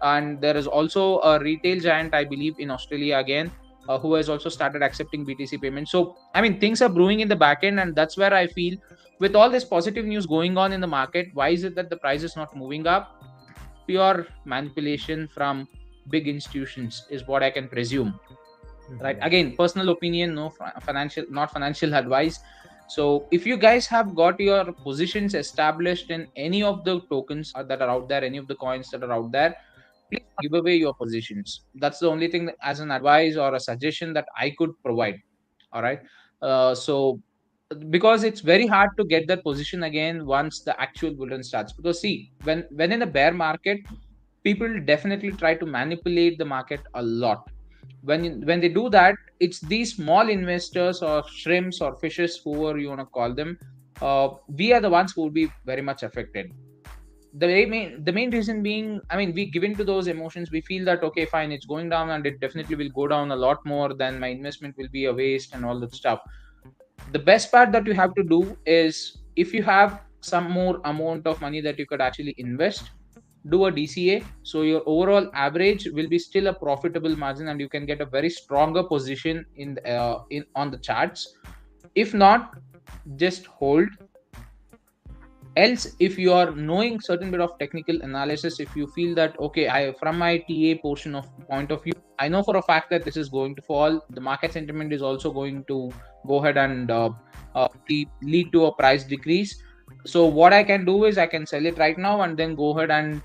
And there is also a retail giant, I believe, in Australia again, who has also started accepting BTC payments. So, I mean, things are brewing in the back end, and that's where I feel with all this positive news going on in the market, why is it that the price is not moving up? Pure manipulation from big institutions is what I can presume. Right? Again, personal opinion, not financial advice. So if you guys have got your positions established in any of the tokens that are out there, any of the coins that are out there, please give away your positions. That's the only thing that, as an advice or a suggestion that I could provide. All right. So because it's very hard to get that position again once the actual bull run starts. Because see, when in a bear market, people definitely try to manipulate the market a lot. When they do that, it's these small investors or shrimps or fishes, whoever you want to call them, we are the ones who will be very much affected. The main reason being, I mean, we give in to those emotions. We feel that okay, fine, it's going down, and it definitely will go down a lot more. Then my investment will be a waste and all that stuff. The best part that you have to do is, if you have some more amount of money that you could actually invest, do a DCA. So your overall average will be still a profitable margin, and you can get a very stronger position in on the charts. If not, just hold. Else, if you are knowing certain bit of technical analysis, if you feel that okay, I from my TA portion of point of view, I know for a fact that this is going to fall, the market sentiment is also going to go ahead and lead to a price decrease. So what I can do is I can sell it right now and then go ahead and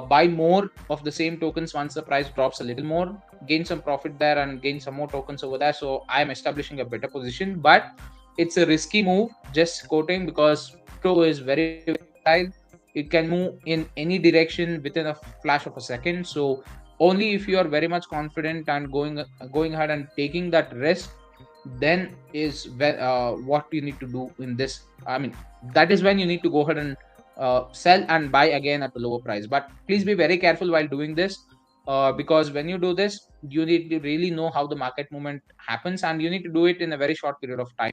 buy more of the same tokens once the price drops a little more, gain some profit there and gain some more tokens over there. So I am establishing a better position, but it's a risky move, just quoting, because crypto is very volatile. It can move in any direction within a flash of a second. So only if you are very much confident and going ahead and taking that risk, then is what you need to do in this. I mean, that is when you need to go ahead and sell and buy again at a lower price. But please be very careful while doing this, because when you do this, you need to really know how the market movement happens, and you need to do it in a very short period of time.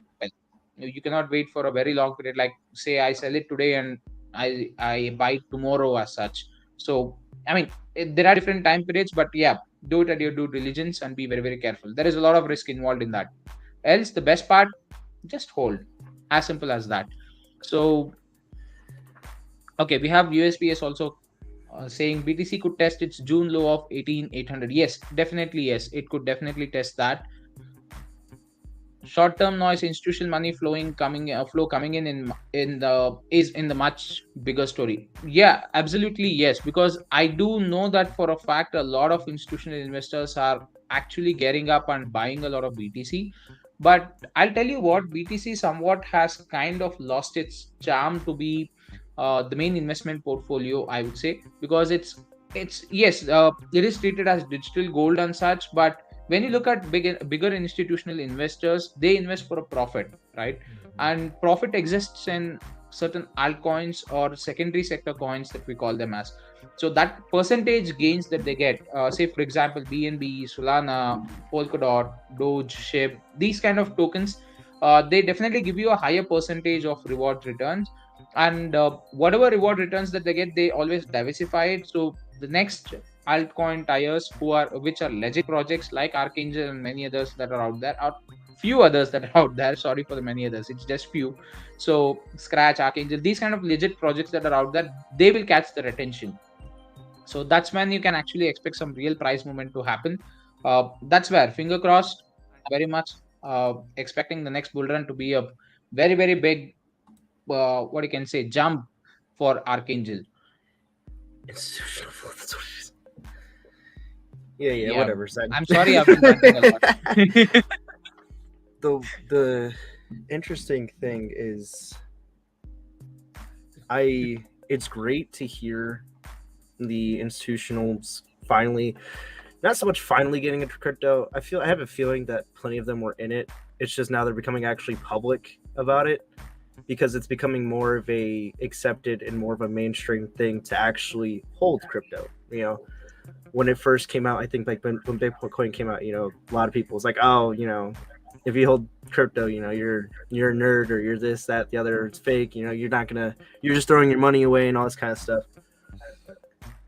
You cannot wait for a very long period, like say I sell it today and I buy tomorrow as such. So I mean, there are different time periods, but yeah, do it at your due diligence and be very, very careful. There is a lot of risk involved in that. Else, the best part, just hold. As simple as that. So okay, we have USPS also saying BTC could test its June low of 18,800. Yes, definitely, yes, it could definitely test that. Short-term noise, institutional money flow coming in the is in the much bigger story. Yeah, absolutely, yes, because I do know that for a fact a lot of institutional investors are actually getting up and buying a lot of BTC. But I'll tell you what, BTC somewhat has kind of lost its charm to be the main investment portfolio, I would say, because it's yes, it is treated as digital gold and such. But when you look at bigger institutional investors, they invest for a profit, right? And profit exists in certain altcoins or secondary sector coins that we call them as. So that percentage gains that they get, say for example BNB, Solana, Polkadot, Doge, SHIB, these kind of tokens, they definitely give you a higher percentage of reward returns. And whatever reward returns that they get, they always diversify it. So the next altcoin tires which are legit projects like Archangel and many others that are out there, are few others that are out there, sorry for the many others, it's just few. So Scratch, Archangel, these kind of legit projects that are out there, they will catch their attention. So that's when you can actually expect some real price movement to happen. That's where, finger crossed, very much expecting the next bull run to be a very, very big what you can say, jump for Archangel. Institutional flow, that's what it is. Yeah, Yeah, whatever. Zach. I'm sorry, I've been ranting a lot. The interesting thing is, it's great to hear the institutionals finally, not so much finally getting into crypto. I have a feeling that plenty of them were in it. It's just now they're becoming actually public about it, because it's becoming more of a accepted and more of a mainstream thing to actually hold crypto. You know, when it first came out, I think like when Bitcoin came out, a lot of people was like, oh, if you hold crypto, you're a nerd, or you're this, that, the other, it's fake. You're just throwing your money away and all this kind of stuff.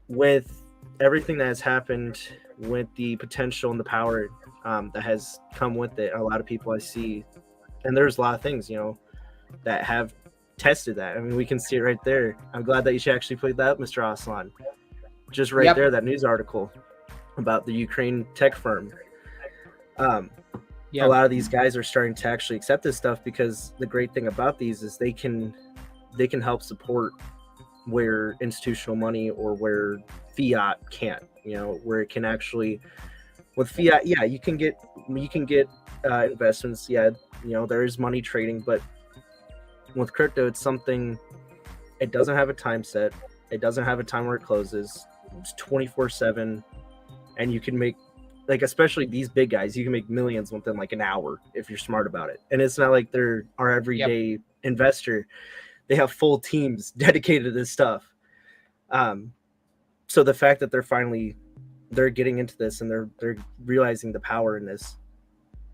With everything that has happened, with the potential and the power that has come with it, a lot of people I see, and there's a lot of things, that have tested that. I mean, we can see it right there. I'm glad that you should actually put that up, Mr. Aslan. Just right there, that news article about the Ukraine tech firm. A lot of these guys are starting to actually accept this stuff, because the great thing about these is they can help support where institutional money or where fiat can't. Where it can actually, with fiat, you can get investments. There is money trading, but with crypto, it's something. It doesn't have a time set. It doesn't have a time where it closes. It's 24/7, and you can make, like, especially these big guys, you can make millions within like an hour if you're smart about it. And it's not like there are everyday investor, they have full teams dedicated to this stuff. So the fact that they're getting into this and they're realizing the power in this,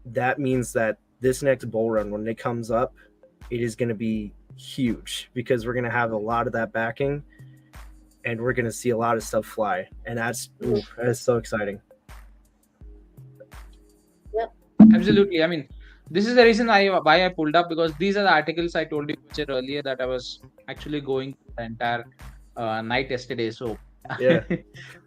that means that this next bull run, when it comes up, it is going to be huge, because we're going to have a lot of that backing and we're going to see a lot of stuff fly. And that is so exciting. Absolutely. I mean, this is the reason why I pulled up, because these are the articles I told you earlier that I was actually going through the entire night yesterday. So Yeah.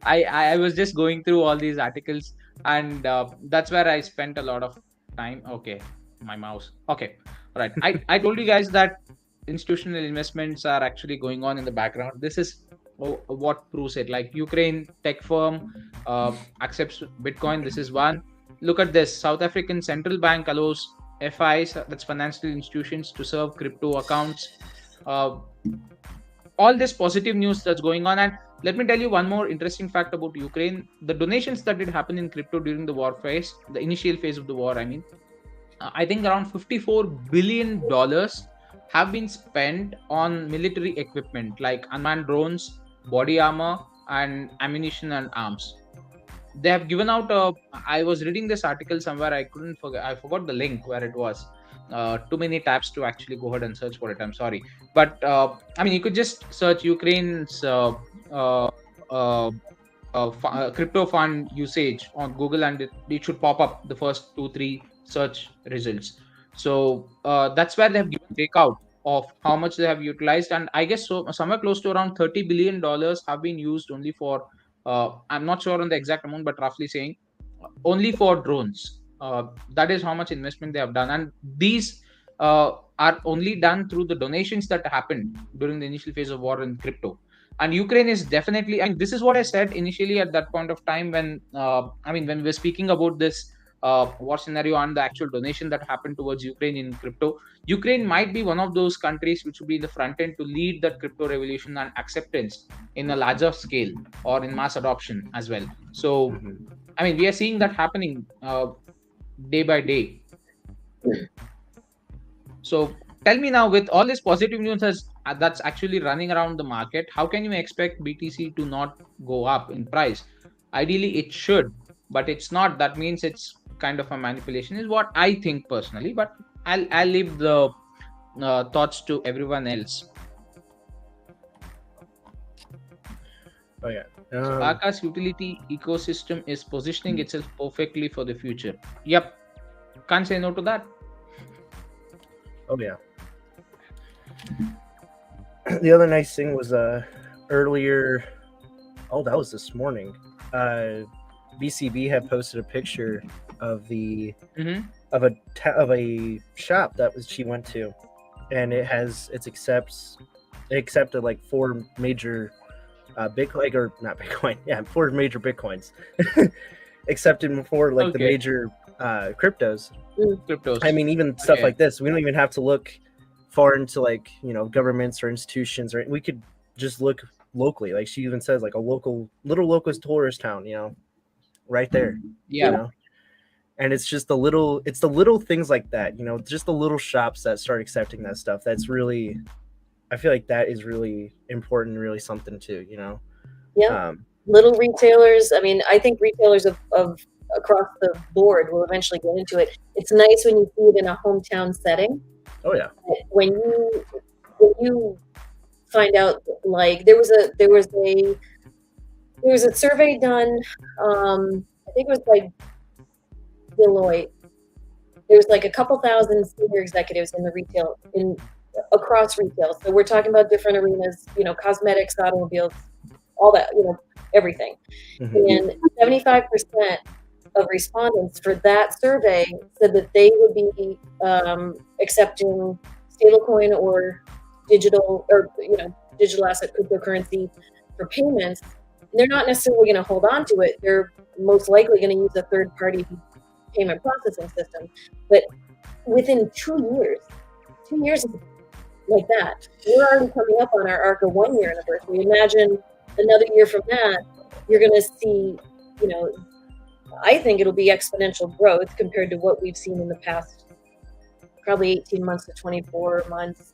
I was just going through all these articles, and that's where I spent a lot of time. Okay, my mouse. Okay, all right. I told you guys that institutional investments are actually going on in the background. This is what proves it. Like, Ukraine tech firm accepts Bitcoin. This is one. Look at this. South African Central Bank allows FIs, that's financial institutions, to serve crypto accounts. All this positive news that's going on. And let me tell you one more interesting fact about Ukraine. The donations that did happen in crypto during the war phase, the initial phase of the war, I mean, I think around $54 billion have been spent on military equipment like unmanned drones, body armor, and ammunition and arms. They have given out I was reading this article somewhere. I forgot the link where it was. Too many tabs to actually go ahead and search for it. I'm sorry. But I mean, you could just search Ukraine's crypto fund usage on Google, and it should pop up the first 2-3 search results. So that's where they have given breakout of how much they have utilized, and I guess so somewhere close to around $30 billion have been used only for I'm not sure on the exact amount, but roughly saying only for drones. That is how much investment they have done, and these are only done through the donations that happened during the initial phase of war in crypto. And Ukraine is definitely, and this is what I said initially at that point of time when when we were speaking about this war scenario and the actual donation that happened towards Ukraine in crypto. Ukraine might be one of those countries which will be in the front end to lead that crypto revolution and acceptance in a larger scale or in mass adoption as well. So, I mean, we are seeing that happening day by day. So, tell me now, with all this positive news that's actually running around the market, how can you expect BTC to not go up in price? Ideally, it should, but it's not. That means it's kind of a manipulation, is what I think personally. But I'll leave the thoughts to everyone else. Oh yeah. Arca's utility ecosystem is positioning itself perfectly for the future. Yep, can't say no to that. Oh yeah. The other nice thing was earlier. Oh, that was this morning. BCB had posted a picture of the of a shop that she went to, and it accepted like 4 major Bitcoin, or not Bitcoin, 4 major Bitcoins accepted for like the major cryptos. Cryptos. I mean, even stuff like this, we don't even have to look far into like, you know, governments or institutions, or we could just look locally. Like she even says, like a little local tourist town, you know, right there. Yeah. You know? And it's just the little things like that, you know, just the little shops that start accepting that stuff. That's really, I feel like that is really important, really something too, you know? Yeah. Little retailers. I mean, I think retailers of across the board will eventually get into it. It's nice when you see it in a hometown setting. Oh yeah. When you find out, like there was a survey done. I think it was by Deloitte. There was like a couple thousand senior executives in the retail across retail. So we're talking about different arenas, you know, cosmetics, automobiles, all that, you know, everything. And 75% of respondents for that survey said that they would be accepting stablecoin or digital asset cryptocurrency for payments. And they're not necessarily going to hold on to it. They're most likely going to use a third-party payment processing system. But within 2 years like that, we're already coming up on our Arca 1-year anniversary. Imagine another year from that, you're going to see, you know, I think it'll be exponential growth compared to what we've seen in the past probably 18 months to 24 months,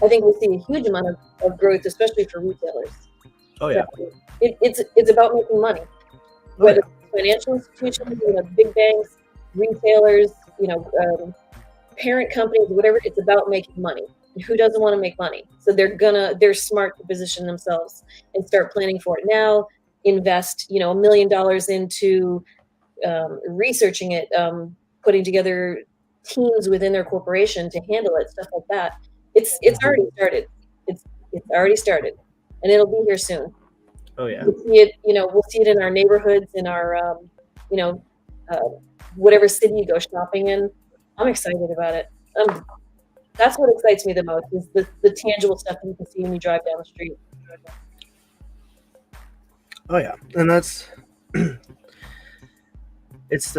I think we'll see a huge amount of growth, especially for retailers. Oh yeah. It's about making money. Oh, Whether yeah. it's financial institutions, big banks, retailers, parent companies, whatever, it's about making money. And who doesn't want to make money? So they're smart to position themselves and start planning for it now, invest, $1 million into researching it, putting together teams within their corporation to handle it, stuff like that. It's already started. It's already started, and it'll be here soon. Oh yeah. We'll see it. We'll see it in our neighborhoods, in our whatever city you go shopping in. I'm excited about it. That's what excites me the most is the tangible stuff that you can see when you drive down the street. Oh yeah, and that's it's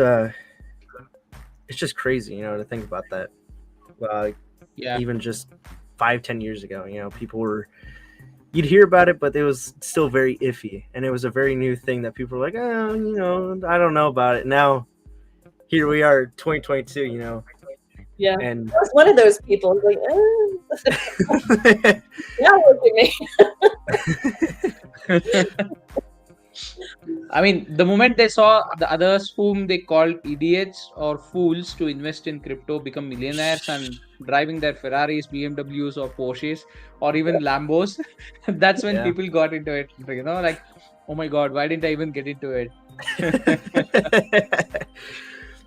just crazy, to think about that. Yeah. Even just 5-10 years ago, people were, you'd hear about it, but it was still very iffy, and it was a very new thing that people were like, oh, I don't know about it. Now here we are, 2022, Yeah, and I was one of those people like, now look at me. I mean, the moment they saw the others whom they called idiots or fools to invest in crypto become millionaires and driving their Ferraris, BMWs, or Porsches, or even Lambos, that's when Yeah. people got into it. Like, oh my God, why didn't I even get into it?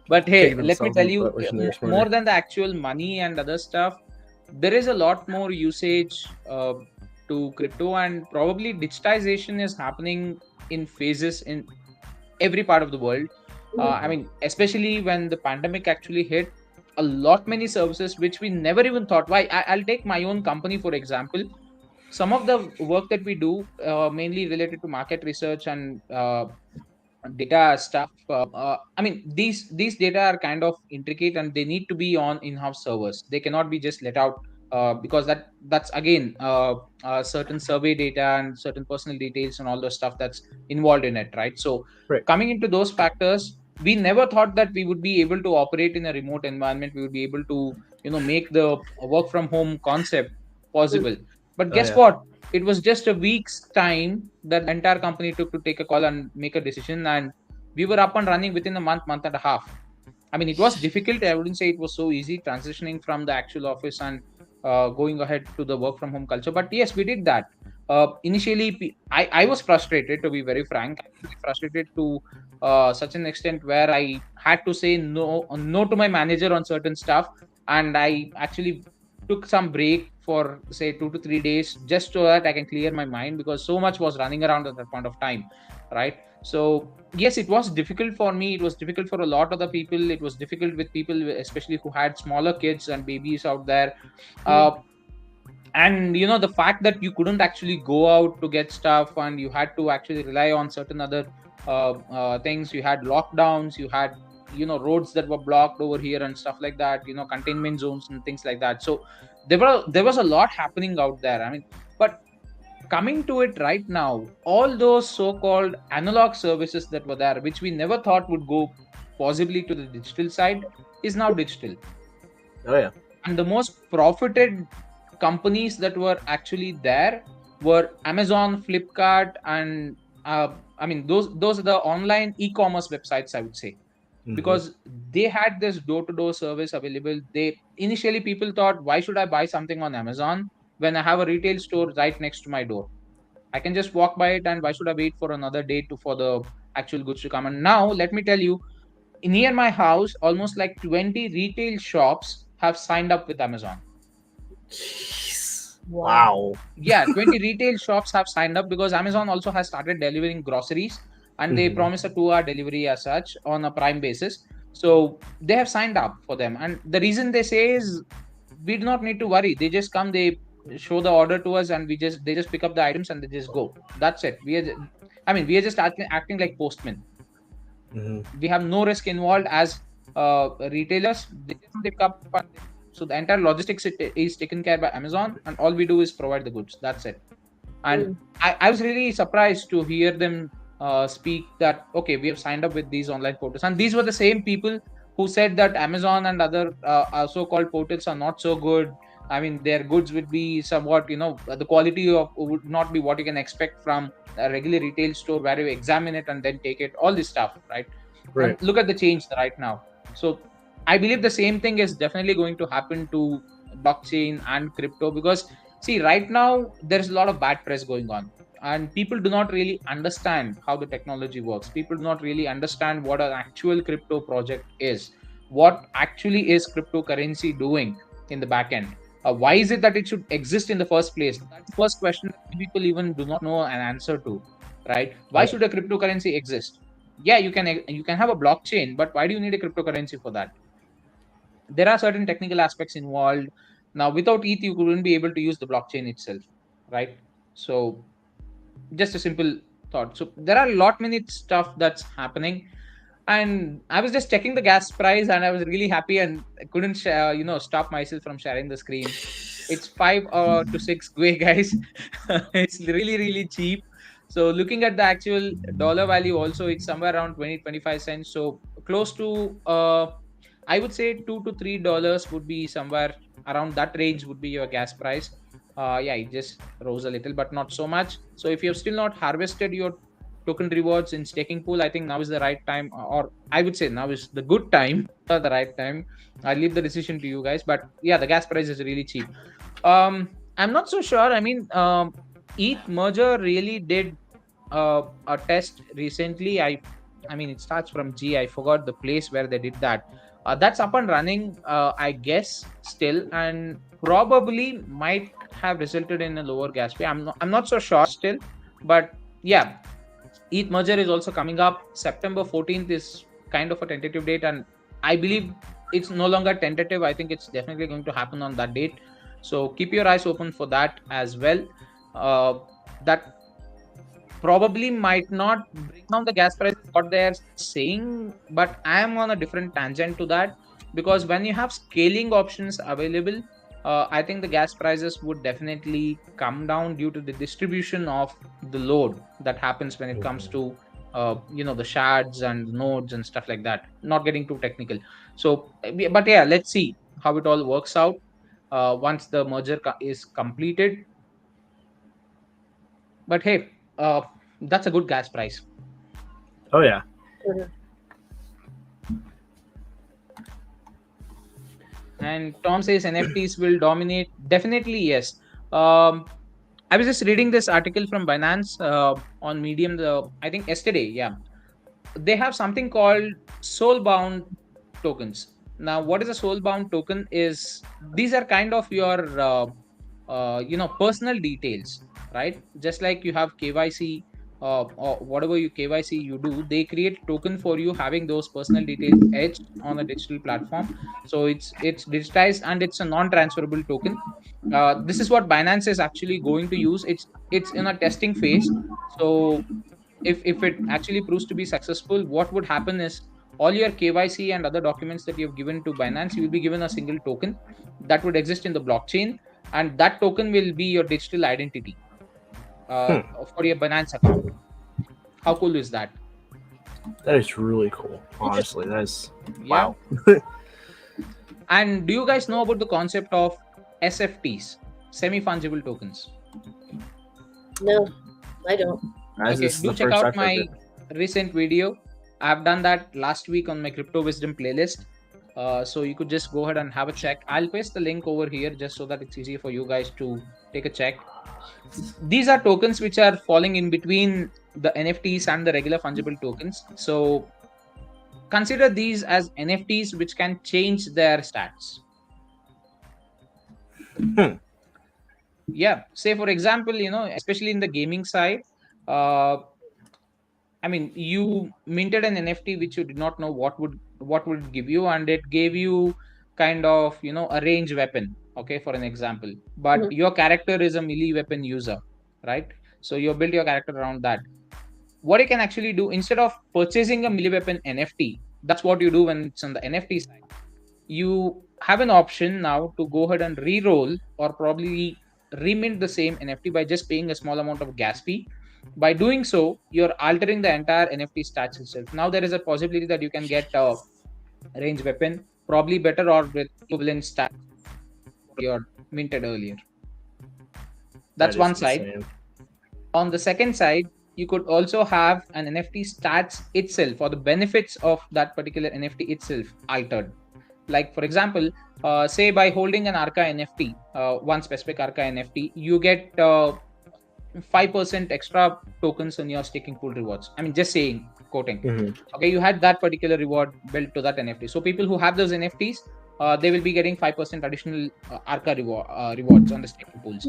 But hey, Kicking let me themselves tell in the you, butt, wishing they were smarter. more than the actual money and other stuff, there is a lot more usage to crypto, and probably digitization is happening in phases in every part of the world. I mean, especially when the pandemic actually hit, a lot many services which we never even thought. Why? I'll take my own company for example. Some of the work that we do, mainly related to market research and data stuff. I mean, these data are kind of intricate, and they need to be on in-house servers. They cannot be just let out, because that's again certain survey data and certain personal details and all the stuff that's involved in it, right? So Right. coming into those factors, we never thought that we would be able to operate in a remote environment. We would be able to make the work from home concept possible. But guess what? It was just a week's time that the entire company took to take a call and make a decision, and we were up and running within a month and a half. I mean, it was difficult. I wouldn't say it was so easy transitioning from the actual office and going ahead to the work from home culture. But yes, we did that. Initially, I was frustrated, to be very frank. Frustrated to such an extent where I had to say no to my manager on certain stuff, and I actually took some break for say 2 to 3 days just so that I can clear my mind, because so much was running around at that point of time, right? So yes, it was difficult for me. It was difficult for a lot of the people. It was difficult with people, especially who had smaller kids and babies out there. And the fact that you couldn't actually go out to get stuff, and you had to actually rely on certain other things. You had lockdowns, you had roads that were blocked over here and stuff like that, containment zones and things like that. So there was a lot happening out there. I mean, but coming to it right now, all those so-called analog services that were there, which we never thought would go possibly to the digital side, is now digital. Oh yeah. And the most profited companies that were actually there were Amazon, Flipkart, and I mean, those are the online e-commerce websites, I would say, because they had this door-to-door service available. Initially people thought, why should I buy something on Amazon when I have a retail store right next to my door? I can just walk by it, and why should I wait for another day for the actual goods to come? And now let me tell you, near my house, almost like 20 retail shops have signed up with Amazon. Jeez. Wow. Wow. Yeah, 20 retail shops have signed up, because Amazon also has started delivering groceries, and they promise a 2-hour delivery as such on a prime basis. So they have signed up for them, and the reason they say is, we do not need to worry. They just come, they show the order to us, and they just pick up the items and they just go. That's it. We are just acting like postmen. We have no risk involved as retailers. They just pick up, so the entire logistics is taken care by Amazon, and all we do is provide the goods. That's it. And I was really surprised to hear them speak that, okay, we have signed up with these online portals. And these were the same people who said that Amazon and other so-called portals are not so good. I mean, their goods would be somewhat, the quality of would not be what you can expect from a regular retail store where you examine it and then take it. All this stuff, right? Right. And look at the change right now. So I believe the same thing is definitely going to happen to blockchain and crypto, because see, right now there's a lot of bad press going on, and people do not really understand how the technology works. People do not really understand what an actual crypto project is, what actually is cryptocurrency doing in the back end. Why is it that it should exist in the first place? That's the first question that people even do not know an answer to, right? Why should a cryptocurrency exist? Yeah, you can have a blockchain, but why do you need a cryptocurrency for that? There are certain technical aspects involved. Now, without ETH, you couldn't be able to use the blockchain itself, right? So, just a simple thought. So, there are a lot many stuff that's happening, and I was just checking the gas price, and I was really happy, and I couldn't, stop myself from sharing the screen. It's 5 to 6 Gwei, guys. It's really, really cheap. So, looking at the actual dollar value, also, it's somewhere around 20-25 cents. So, close to I would say $2 to $3 would be somewhere around that range would be your gas price. Yeah, it just rose a little, but not so much. So if you have still not harvested your token rewards in staking pool, I think now is the right time, or I would say now is the good time, not the right time. I leave the decision to you guys, but yeah, the gas price is really cheap. I'm not so sure. I mean, ETH merger really did a test recently. I mean, it starts from G. I forgot the place where they did that. That's up and running, I guess, still, and probably might have resulted in a lower gas fee. I'm not so sure still, but yeah, ETH merger is also coming up. September 14th is kind of a tentative date, and I believe it's no longer tentative. I think it's definitely going to happen on that date. So keep your eyes open for that as well. That probably might not bring down the gas price what they're saying, but I am on a different tangent to that, because when you have scaling options available, I think the gas prices would definitely come down due to the distribution of the load that happens when it comes to the shards and nodes and stuff like that. Not getting too technical. So but yeah, let's see how it all works out once the merger is completed. But hey, that's a good gas price. Oh yeah. Mhm. And Tom says NFTs will dominate. Definitely, yes. Um, I was just reading this article from Binance on Medium, I think yesterday. Yeah, they have something called soul-bound tokens. Now, what is a soul-bound token? Is these are kind of your personal details, right? Just like you have KYC or whatever you KYC you do, they create token for you having those personal details etched on a digital platform. So it's digitized and it's a non-transferable token. This is what Binance is actually going to use. It's in a testing phase. So if it actually proves to be successful, what would happen is all your KYC and other documents that you have given to Binance, you will be given a single token that would exist in the blockchain, and that token will be your digital identity for your Binance account. How cool is that? That is really cool. Honestly, that's Yeah. wow. And do you guys know about the concept of SFTs, semi-fungible tokens? No, I don't. As Okay, this is do the check first out I've heard my it. recent video. I've done that last week on my Crypto Wisdom playlist. So you could just go ahead and have a check. I'll paste the link over here just so that it's easy for you guys to take a check. These are tokens which are falling in between the NFTs and the regular fungible tokens. So consider these as NFTs which can change their stats. Yeah, say for example, especially in the gaming side, uh, I mean, you minted an NFT which you did not know what would it give you, and it gave you kind of a range weapon. Okay, for an example, but Mhm. your character is a melee weapon user, right? So you build your character around that. What you can actually do instead of purchasing a melee weapon NFT, that's what you do when it's on the NFT side. You have an option now to go ahead and re-roll or probably remint the same NFT by just paying a small amount of gas fee. By doing so, you're altering the entire NFT stats itself. Now there is a possibility that you can get range weapon, probably better or with equivalent stats you're minted earlier. That's That is one side. insane. On the second side, you could also have an NFT stats itself or the benefits of that particular NFT itself altered. Like for example, say by holding an Arca NFT, one specific Arca NFT, you get 5% extra tokens on your staking pool rewards. I mean, just saying, quoting. Okay, you had that particular reward built to that NFT. So people who have those NFTs, they will be getting 5% additional Arca rewards on the staking pools.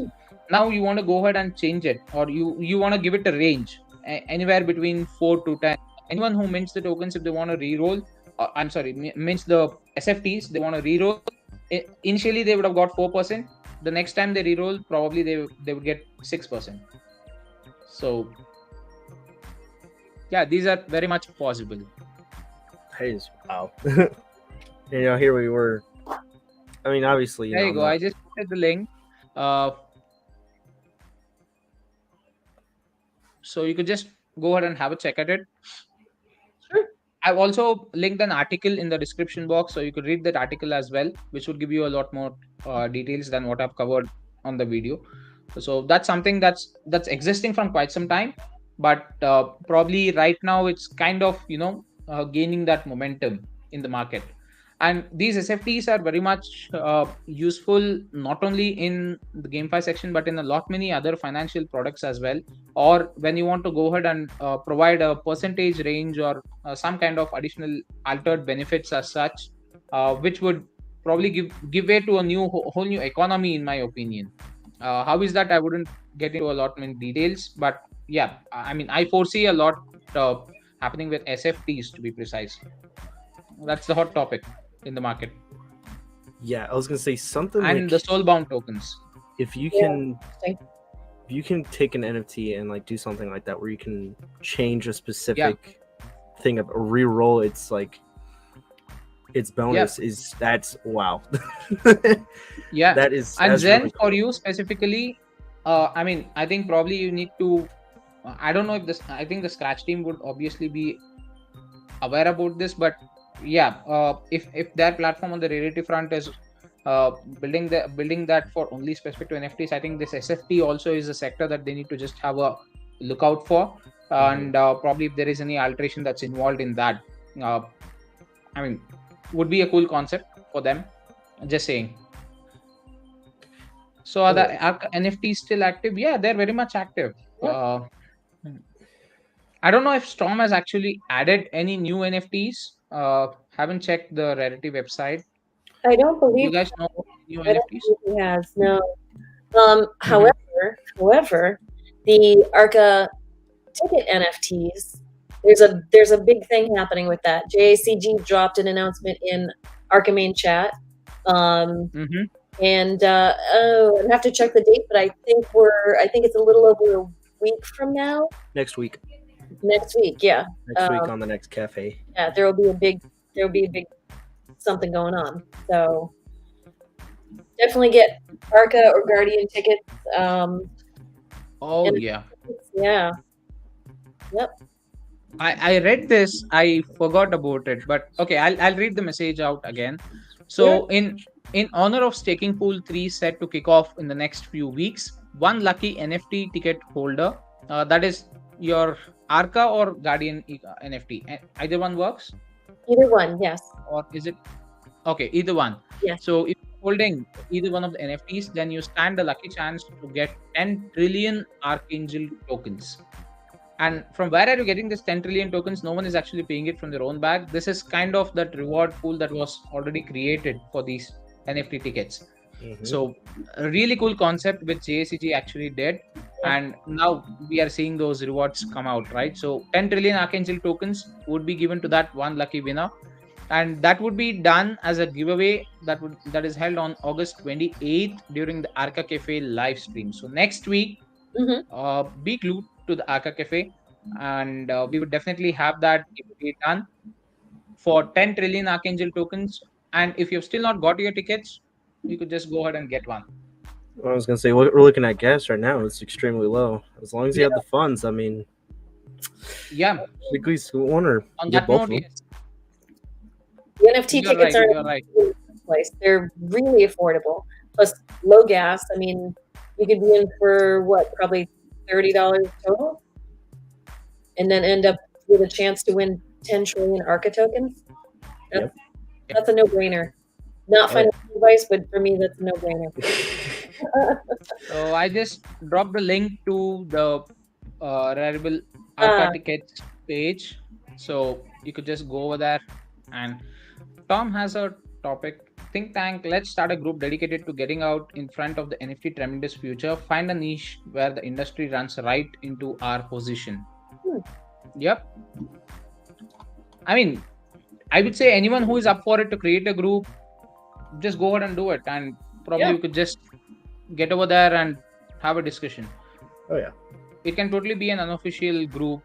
Now you want to go ahead and change it, or you want to give it a range anywhere between 4 to 10. Anyone who mints the tokens, if they want to reroll, I'm sorry, mints the SFTs, they want to reroll. Initially, they would have got 4%. The next time they reroll, probably they would get 6%. So, yeah, these are very much possible. That is wow. Here we were. I mean, obviously, There you go. I just put the link. So you could just go ahead and have a check at it. Sure. I've also linked an article in the description box, so you could read that article as well, which would give you a lot more details than what I've covered on the video. So that's something that's existing from quite some time, but probably right now it's kind of gaining that momentum in the market. And these SFTs are very much useful not only in the GameFi section, but in a lot many other financial products as well. Or when you want to go ahead and provide a percentage range or some kind of additional altered benefits as such, which would probably give way to a whole new economy, in my opinion. How is that? I wouldn't get into a lot many details, but yeah, I mean, I foresee a lot happening with SFTs, to be precise. That's the hot topic in the market. Yeah, I was gonna say something. And like, the soulbound tokens. If you can, take an NFT and like do something like that, where you can change a specific thing of a reroll, its bonus that's wow. Yeah, that is. And that's then really for cool. you specifically, I mean, I think probably you need to. I don't know if this. I think the Scratch team would obviously be aware about this, but yeah, if their platform on the rarity front is building that for only specific to NFTs, I think this SFT also is a sector that they need to just have a look out for, and probably if there is any alteration that's involved in that, I mean, would be a cool concept for them. Just saying. So are the NFTs still active? Yeah, they're very much active. I don't know if Storm has actually added any new NFTs. Haven't checked the Rarity website. I don't believe You guys know new I don't NFTs? believe he has, no. However, the Arca ticket NFTs, there's a big thing happening with that. JACG dropped an announcement in Arca main chat. And I'd have to check the date, but I think it's a little over a week from now. Next week. Next week, yeah. Next week on the next cafe. Yeah, there'll be a big something going on. So definitely get Arca or Guardian tickets. Oh yeah. Yeah. Yep. I read this. I forgot about it, but okay, I'll read the message out again. So in honor of Staking Pool 3 set to kick off in the next few weeks, one lucky NFT ticket holder, that is your Arca or Guardian NFT, either one works? Either one, yes. Or is it? Okay, either one. Yes. So if you're holding either one of the NFTs, then you stand a lucky chance to get 10 trillion Archangel tokens. And from where are you getting this 10 trillion tokens? No one is actually paying it from their own bag. This is kind of that reward pool that was already created for these NFT tickets. So a really cool concept which JACG actually did. And now we are seeing those rewards come out, right? So 10 trillion Archangel tokens would be given to that one lucky winner. And that would be done as a giveaway that is held on August 28th during the Archa Cafe live stream. So next week, be glued to the Archa Cafe, and we would definitely have that giveaway done for 10 trillion Archangel tokens. And if you've still not got your tickets, you could just go ahead and get one. I was gonna say we're looking at gas right now. It's extremely low. As long as you have the funds, I mean, yeah. at least one or On get that both note, of them. yes. The NFT You're tickets right. are You're right. place. They're really affordable. Plus low gas. I mean, you could be in for what, probably $30 total, and then end up with a chance to win 10 trillion Arca tokens. That's a no-brainer. Not financial advice, but for me, that's a no-brainer. So I just dropped the link to the Rarible Arca tickets page, so you could just go over there. And Tom has a topic. Think tank. Let's start a group dedicated to getting out in front of the NFT tremendous future. Find a niche where the industry runs right into our position. Yep. I mean, I would say anyone who is up for it to create a group, just go ahead and do it, and probably you could just get over there and have a discussion. Oh yeah. It can totally be an unofficial group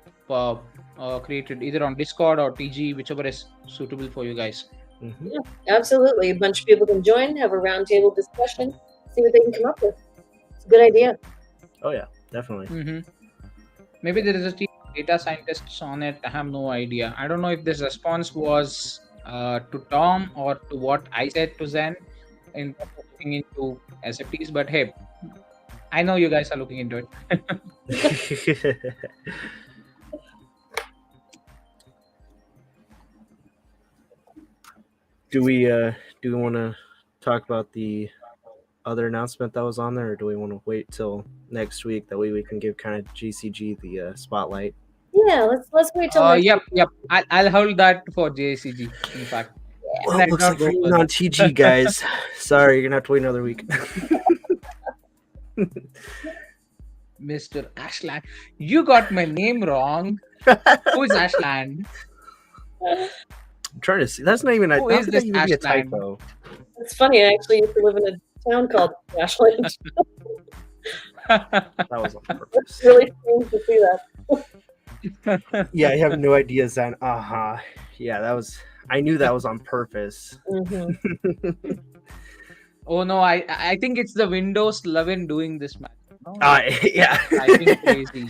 created either on Discord or TG, whichever is suitable for you guys. Mm-hmm. Yeah, absolutely. A bunch of people can join, have a roundtable discussion, see what they can come up with. It's a good idea. Oh yeah, definitely. Mm-hmm. Maybe there is a team of data scientists on it. I have no idea. I don't know if this response was to Tom or to what I said to Zen in looking into SFTs, but hey, I know you guys are looking into it. Do we want to talk about the other announcement that was on there, or do we want to wait till next week? That way we can give kind of GCG the spotlight. Yeah, let's wait till next Yep. I'll hold that for JCG. In fact, Well, it looks like we're even on TG, guys. Sorry, you're gonna have to wait another week. Mr. Ashland, you got my name wrong. Who is Ashland? I'm trying to see. That's not even Who is this a Ashland? typo. It's funny. I actually used to live in a town called Ashland. That was on purpose. It's really strange to see that. Yeah, I have no idea, Zen. Yeah, that was. I knew that was on purpose. Mm-hmm. Oh no, I think it's the Windows 11 doing this, man. No, Yeah. I think crazy.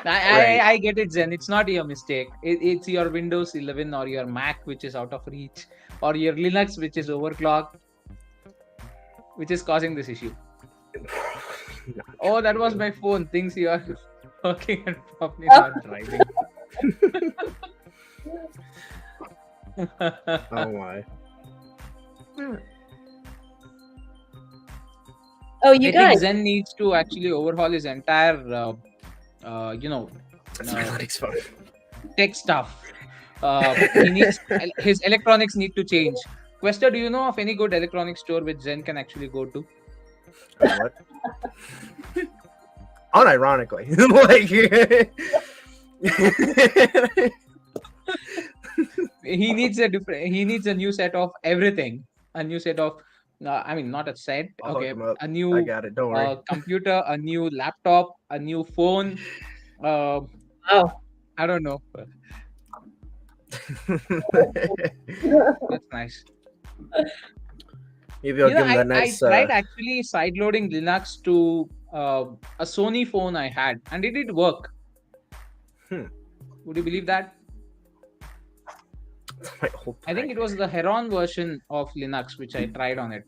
Right. I get it, Zen. It's not your mistake. It's your Windows 11 or your Mac which is out of reach, or your Linux which is overclocked, which is causing this issue. Oh, that was my phone. Thinks you are working and probably not driving. Oh my. Oh, you I think guys. Zen needs to actually overhaul his entire, tech stuff. He needs his electronics need to change. Questa, do you know of any good electronics store which Zen can actually go to? What? Unironically, He needs a new set of everything. A new set of, I mean, not a set. I'll hook Okay, him up. a new I got it. Don't worry. computer, a new laptop, a new phone. Oh, I don't know. That's nice. Maybe I'll give him I that nice. tried actually sideloading Linux to a Sony phone I had, and it did work. Would you believe that? I think it was the Heron version of Linux which I tried on it.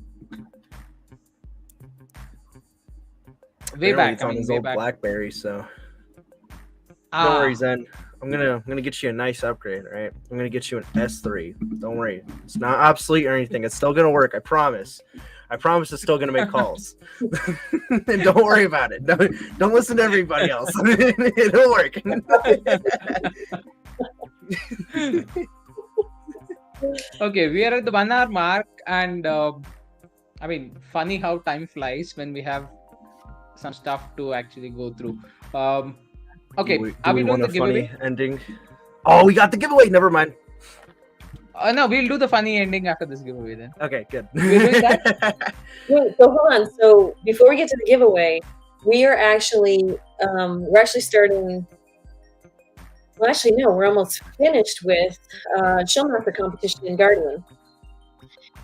Way Apparently back. It's on his way old back. BlackBerry, so don't worry, Zen. I'm gonna get you a nice upgrade, all right? I'm gonna get you an S3. Don't worry. It's not obsolete or anything. It's still gonna work, I promise. I promise it's still gonna make calls. Don't worry about it. Don't listen to everybody else. It'll work. Okay, we are at the 1 hour mark, and I mean, funny how time flies when we have some stuff to actually go through. Okay, are we doing the giveaway? Funny ending? Oh, we got the giveaway. Never mind. No, we'll do the funny ending after this giveaway then. Okay, good. We're doing that? wait. So hold on. So before we get to the giveaway, we are actually starting. Well, actually, no. We're almost finished with Chillmaster competition in Garden.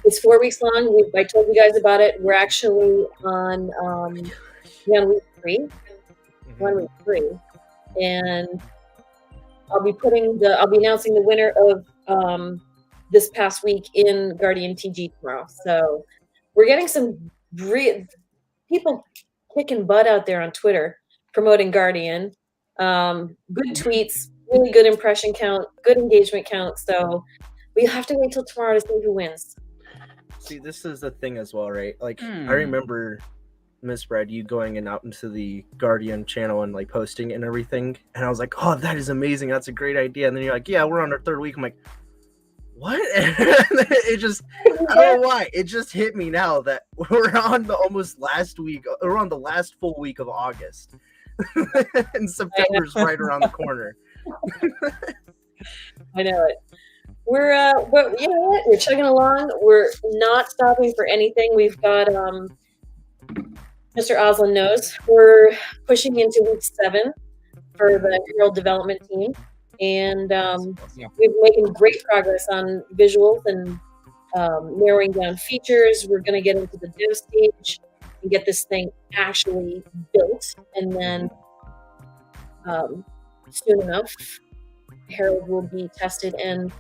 It's 4 weeks long. I told you guys about it. We're actually on week 3. We're on week 3, and I'll be announcing the winner of this past week in Guardian TG tomorrow. So we're getting some people kicking butt out there on Twitter promoting Guardian. Good tweets, really good impression count, good engagement count. So we have to wait till tomorrow to see who wins. See, this is the thing as well, right? Like, I remember, Miss Brad, you going and out into the Guardian channel and like posting and everything, and I was like, "Oh, that is amazing! That's a great idea." And then you're like, "Yeah, we're on our third week." I'm like, "What?" It just, I don't know why. It just hit me now that we're on the almost last week. We're on the last full week of August, and September's right around the corner. I know it. We're but you know what? We're chugging along. We're not stopping for anything. We've got Mr. Oslin knows we're pushing into week 7 for the Herald development team, and we've been making great progress on visuals and narrowing down features. We're going to get into the dev stage and get this thing actually built, and then soon enough, Herald will be tested and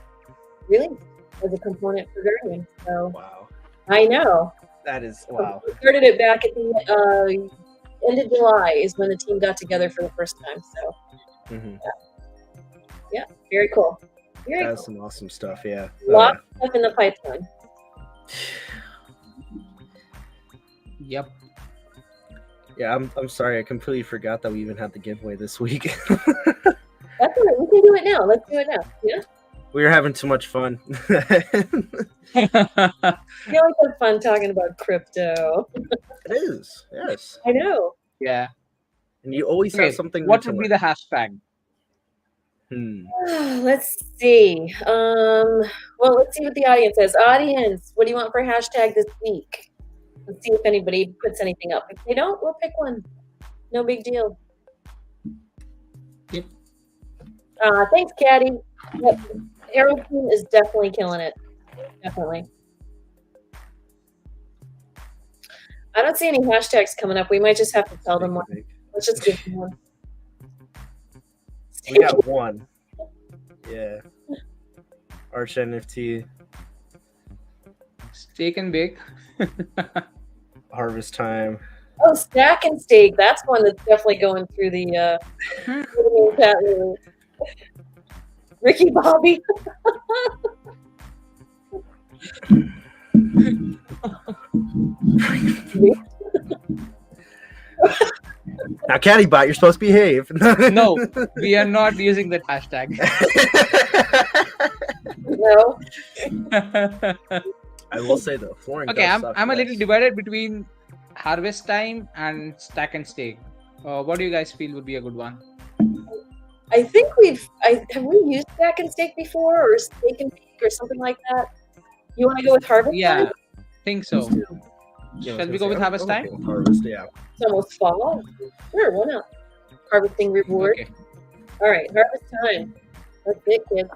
released as a component for Guardian. So Wow, I know. that is wow. We started it back at the end of July is when the team got together for the first time. So yeah, very cool. Very That's cool. some awesome stuff. Yeah, Lots of stuff in the pipeline. Yep. Yeah, I'm sorry. I completely forgot that we even had the giveaway this week. That's all right. We can do it now. Let's do it now. Yeah. We were having too much fun. We always have fun talking about crypto. It is, yes. I know. Yeah. And you always Okay, have something. what new would to be the hashtag? learn. Let's see. Well, let's see what the audience says. Audience, what do you want for hashtag this week? Let's see if anybody puts anything up. If they don't, we'll pick one. No big deal. Yep. Thanks, Caddy. Yep. Arrow team is definitely killing it. Definitely. I don't see any hashtags coming up. We might just have to tell them one. Let's just give them one. We got one. Yeah. Archa NFT, Steak and bake. harvest time. Oh, Stack and Steak. That's one that's definitely going through the chat room. Ricky Bobby. Now, Cattybot, you're supposed to behave. No, we are not using that hashtag. No. I will say though, flooring. Okay, does suck, I'm a little yes. divided between harvest time and stack and steak. What do you guys feel would be a good one? I think have we used Stack and Steak before, or Steak and Bake, or something like that? You want to go with Harvest Yeah, Time? think so. Yeah, I was Shall gonna we go say, with I'm harvest okay time? with harvest, yeah. It's almost fall. Sure, why not? Harvesting reward. Okay. All right, Harvest Time. That's it, kids.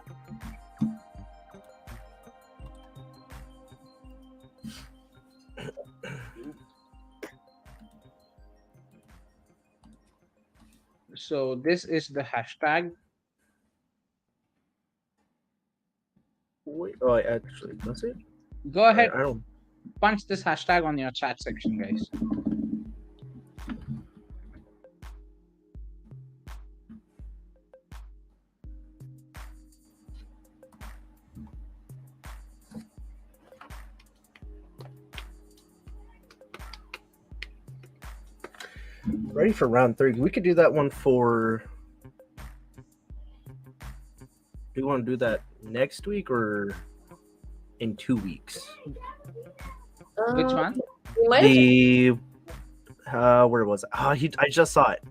So this is the hashtag. Wait, oh, actually, that's it. Go ahead, I don't. punch this hashtag on your chat section, guys. Ready for round 3. We could do that one for. Do you want to do that next week or in 2 weeks? Which one? We might Where was it? Oh, I just saw it.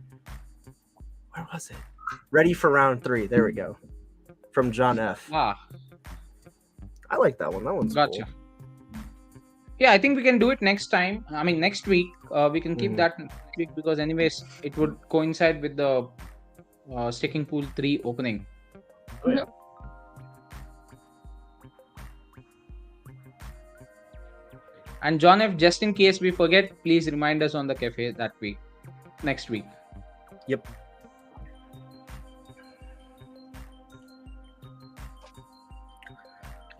Where was it? Ready for round 3. There we go. From John F. Ah, I like that one. That one's gotcha. cool. Yeah, I think we can do it next time. I mean, next week. We can keep Mhm. that next week because, anyways, it would coincide with the Staking Pool 3 opening. Oh, yeah. And John F, just in case we forget, please remind us on the cafe that week, next week. Yep.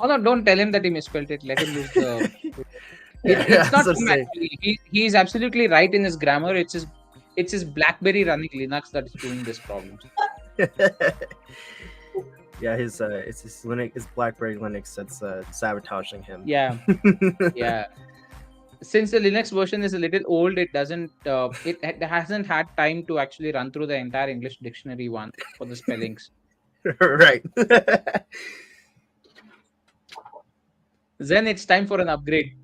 Oh no, don't tell him that he misspelled it. Let him use the. Yeah, It's not that's him what I'm actually. He's absolutely right in his grammar. It's his BlackBerry running Linux that is doing this problem. saying. Yeah, it's his Linux, his BlackBerry Linux that's sabotaging him. Yeah, yeah. Since the Linux version is a little old, it doesn't. It hasn't had time to actually run through the entire English dictionary one for the spellings. Right. Then it's time for an upgrade.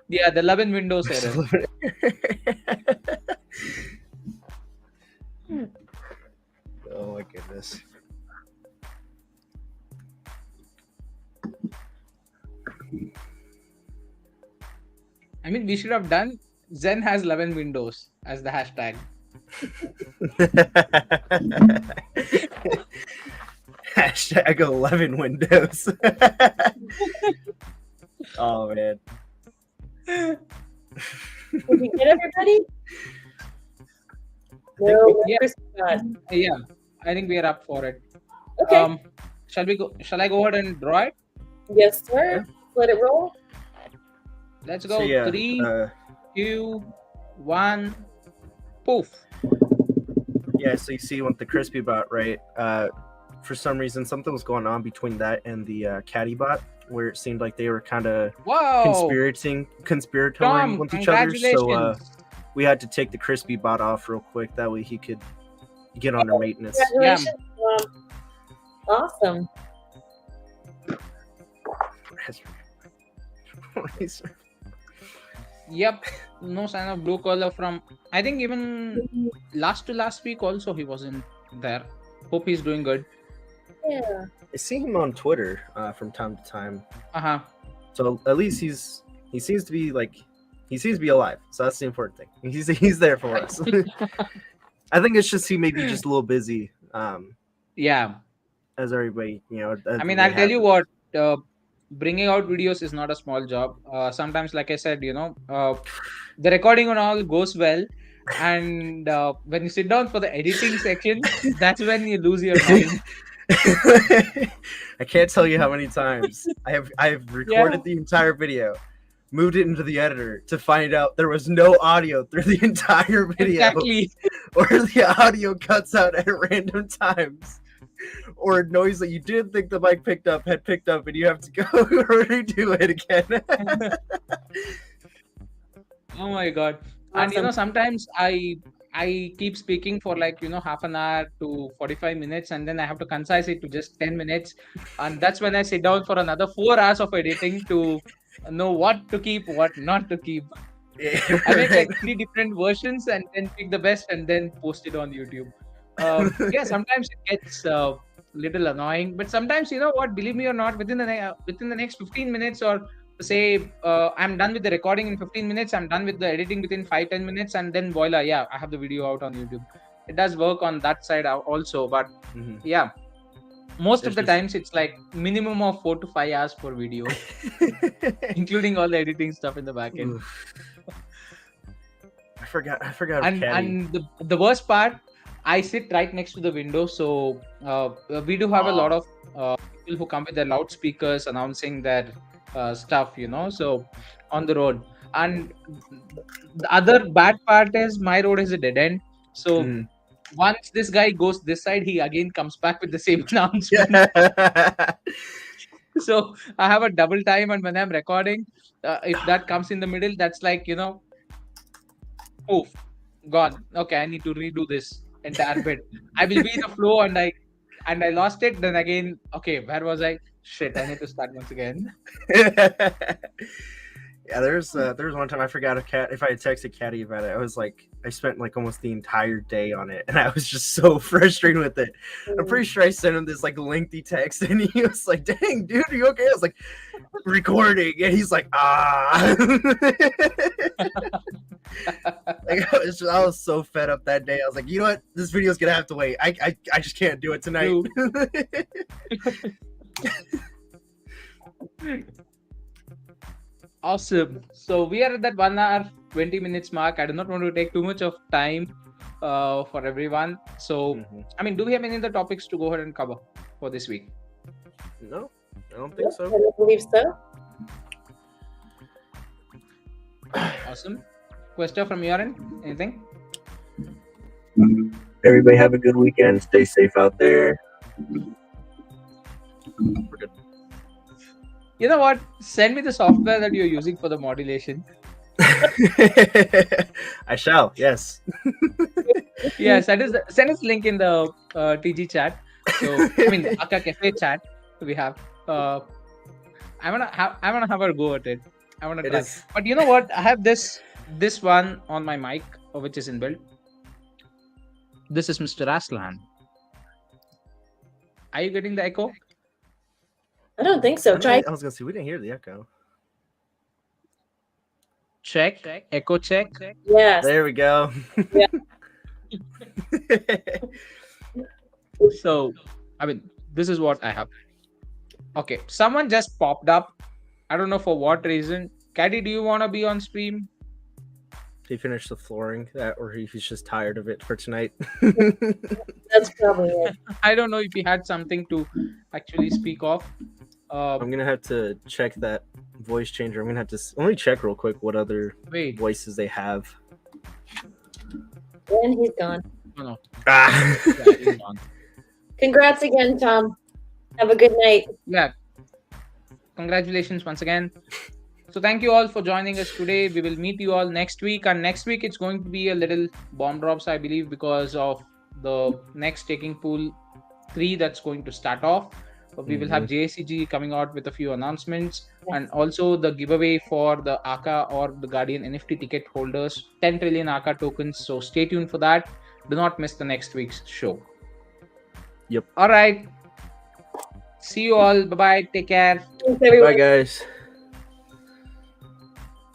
Yeah, the 11 Windows error. Oh my goodness. I mean, we should have done Zen has 11 Windows as the hashtag. Hashtag 11 Windows. Oh man. Did we get everybody? No, Yeah. Chris got. Yeah, I think we are up for it. Okay. Shall we go? Shall I go ahead and draw it? Yes, sir. Let it roll. Let's go. So yeah, 3, 2, 1. Poof. yeah. So you see with the crispy bot, right? For some reason, something was going on between that and the caddy bot, where it seemed like they were kind of Wow. conspiratory Tom, with each other. So congratulations. we had to take the crispy bot off real quick. That way he could get under maintenance. Congratulations. Awesome. Yep. No sign of blue collar from. I think even last to last week also he wasn't there. Hope he's doing good. Yeah. I see him on Twitter from time to time. Uh-huh. So at least he seems to be alive. So that's the important thing. He's there for us. I think it's just he may be just a little busy. Yeah. As everybody, I mean, I'll tell you what, bringing out videos is not a small job. Sometimes, like I said, the recording and all goes well. And when you sit down for the editing section, that's when you lose your mind. I can't tell you how many times I've recorded the entire video, moved it into the editor to find out there was no audio through the entire video. Exactly. Or the audio cuts out at random times. Or a noise that you didn't think the mic had picked up, and you have to go redo it again. Oh my god. And sometimes I keep speaking for half an hour to 45 minutes, and then I have to concise it to just 10 minutes. And that's when I sit down for another 4 hours of editing to know what to keep, what not to keep. I make 3 different versions and then pick the best and then post it on YouTube. Yeah, sometimes it gets a little annoying, but sometimes, believe me or not, within the next 15 minutes, or say I'm done with the recording in 15 minutes, I'm done with the editing within 5-10 minutes, and then voila, yeah, I have the video out on YouTube. It does work on that side also, but yeah, most of the times it's like minimum of 4 to 5 hours per video, including all the editing stuff in the back end. I forgot. And the worst part, I sit right next to the window, so we do have a lot of people who come with their loudspeakers announcing their stuff, so on the road. And the other bad part is my road is a dead end, so once this guy goes this side, he again comes back with the same announcement. So I have a double time, and when I'm recording, if that comes in the middle, that's like, poof, gone. Okay, I need to redo this entire bit. I will be in the flow, and I lost it. Then again, okay, where was I? Shit, I need to start once again. Yeah, there's one time I forgot if I had texted Caddy about it. I spent almost the entire day on it, and I was just so frustrated with it. I'm pretty sure I sent him this lengthy text, and he was like, "Dang, dude, are you okay?" I was like, "Recording," and he's like, "Ah." I was so fed up that day. I was like, you know what? This video's gonna have to wait. I just can't do it tonight. Awesome. So we are at that 1 hour 20 minutes mark. I do not want to take too much of time. for everyone. So, Mhm. I mean, do we have any other topics to go ahead and cover for this week? No, I don't think I so. don't believe so. Awesome. Question from your end? Anything? Everybody have a good weekend. Stay safe out there. We're good. You know what? Send me the software that you're using for the modulation. I shall. Yes. Yeah, send us link in the TG chat. So I mean the Archa Cafe chat we have. I wanna have a go at it. I wanna It try. is. But you know what? I have this one on my mic, which is inbuilt. This is Mr. Aslan. Are you getting the echo? I don't think so. Try. I was gonna say we didn't hear the echo. Check. Echo check. Yes. There we go. Yeah. So, I mean, this is what I have. Okay, someone just popped up. I don't know for what reason. Caddy, do you want to be on stream? He finished the flooring, or he's just tired of it for tonight. That's probably it. I don't know if he had something to actually speak of. I'm gonna have to check that voice changer. I'm gonna have to let me check real quick what other Wait, voices they have. And he's gone. no. Ah. Yeah, he's gone. Congrats again, Tom. Have a good night. Yeah. Congratulations once again. So thank you all for joining us today. We will meet you all next week. And next week it's going to be a little bomb drops, I believe, because of the next taking pool 3 that's going to start off. But we will have JACG coming out with a few announcements, and also the giveaway for the Archa or the Guardian NFT ticket holders, 10 trillion Archa tokens. So stay tuned for that. Do not miss the next week's show. Yep. All right. See you all. Bye-bye. Take care. Thanks, everyone. Bye, guys.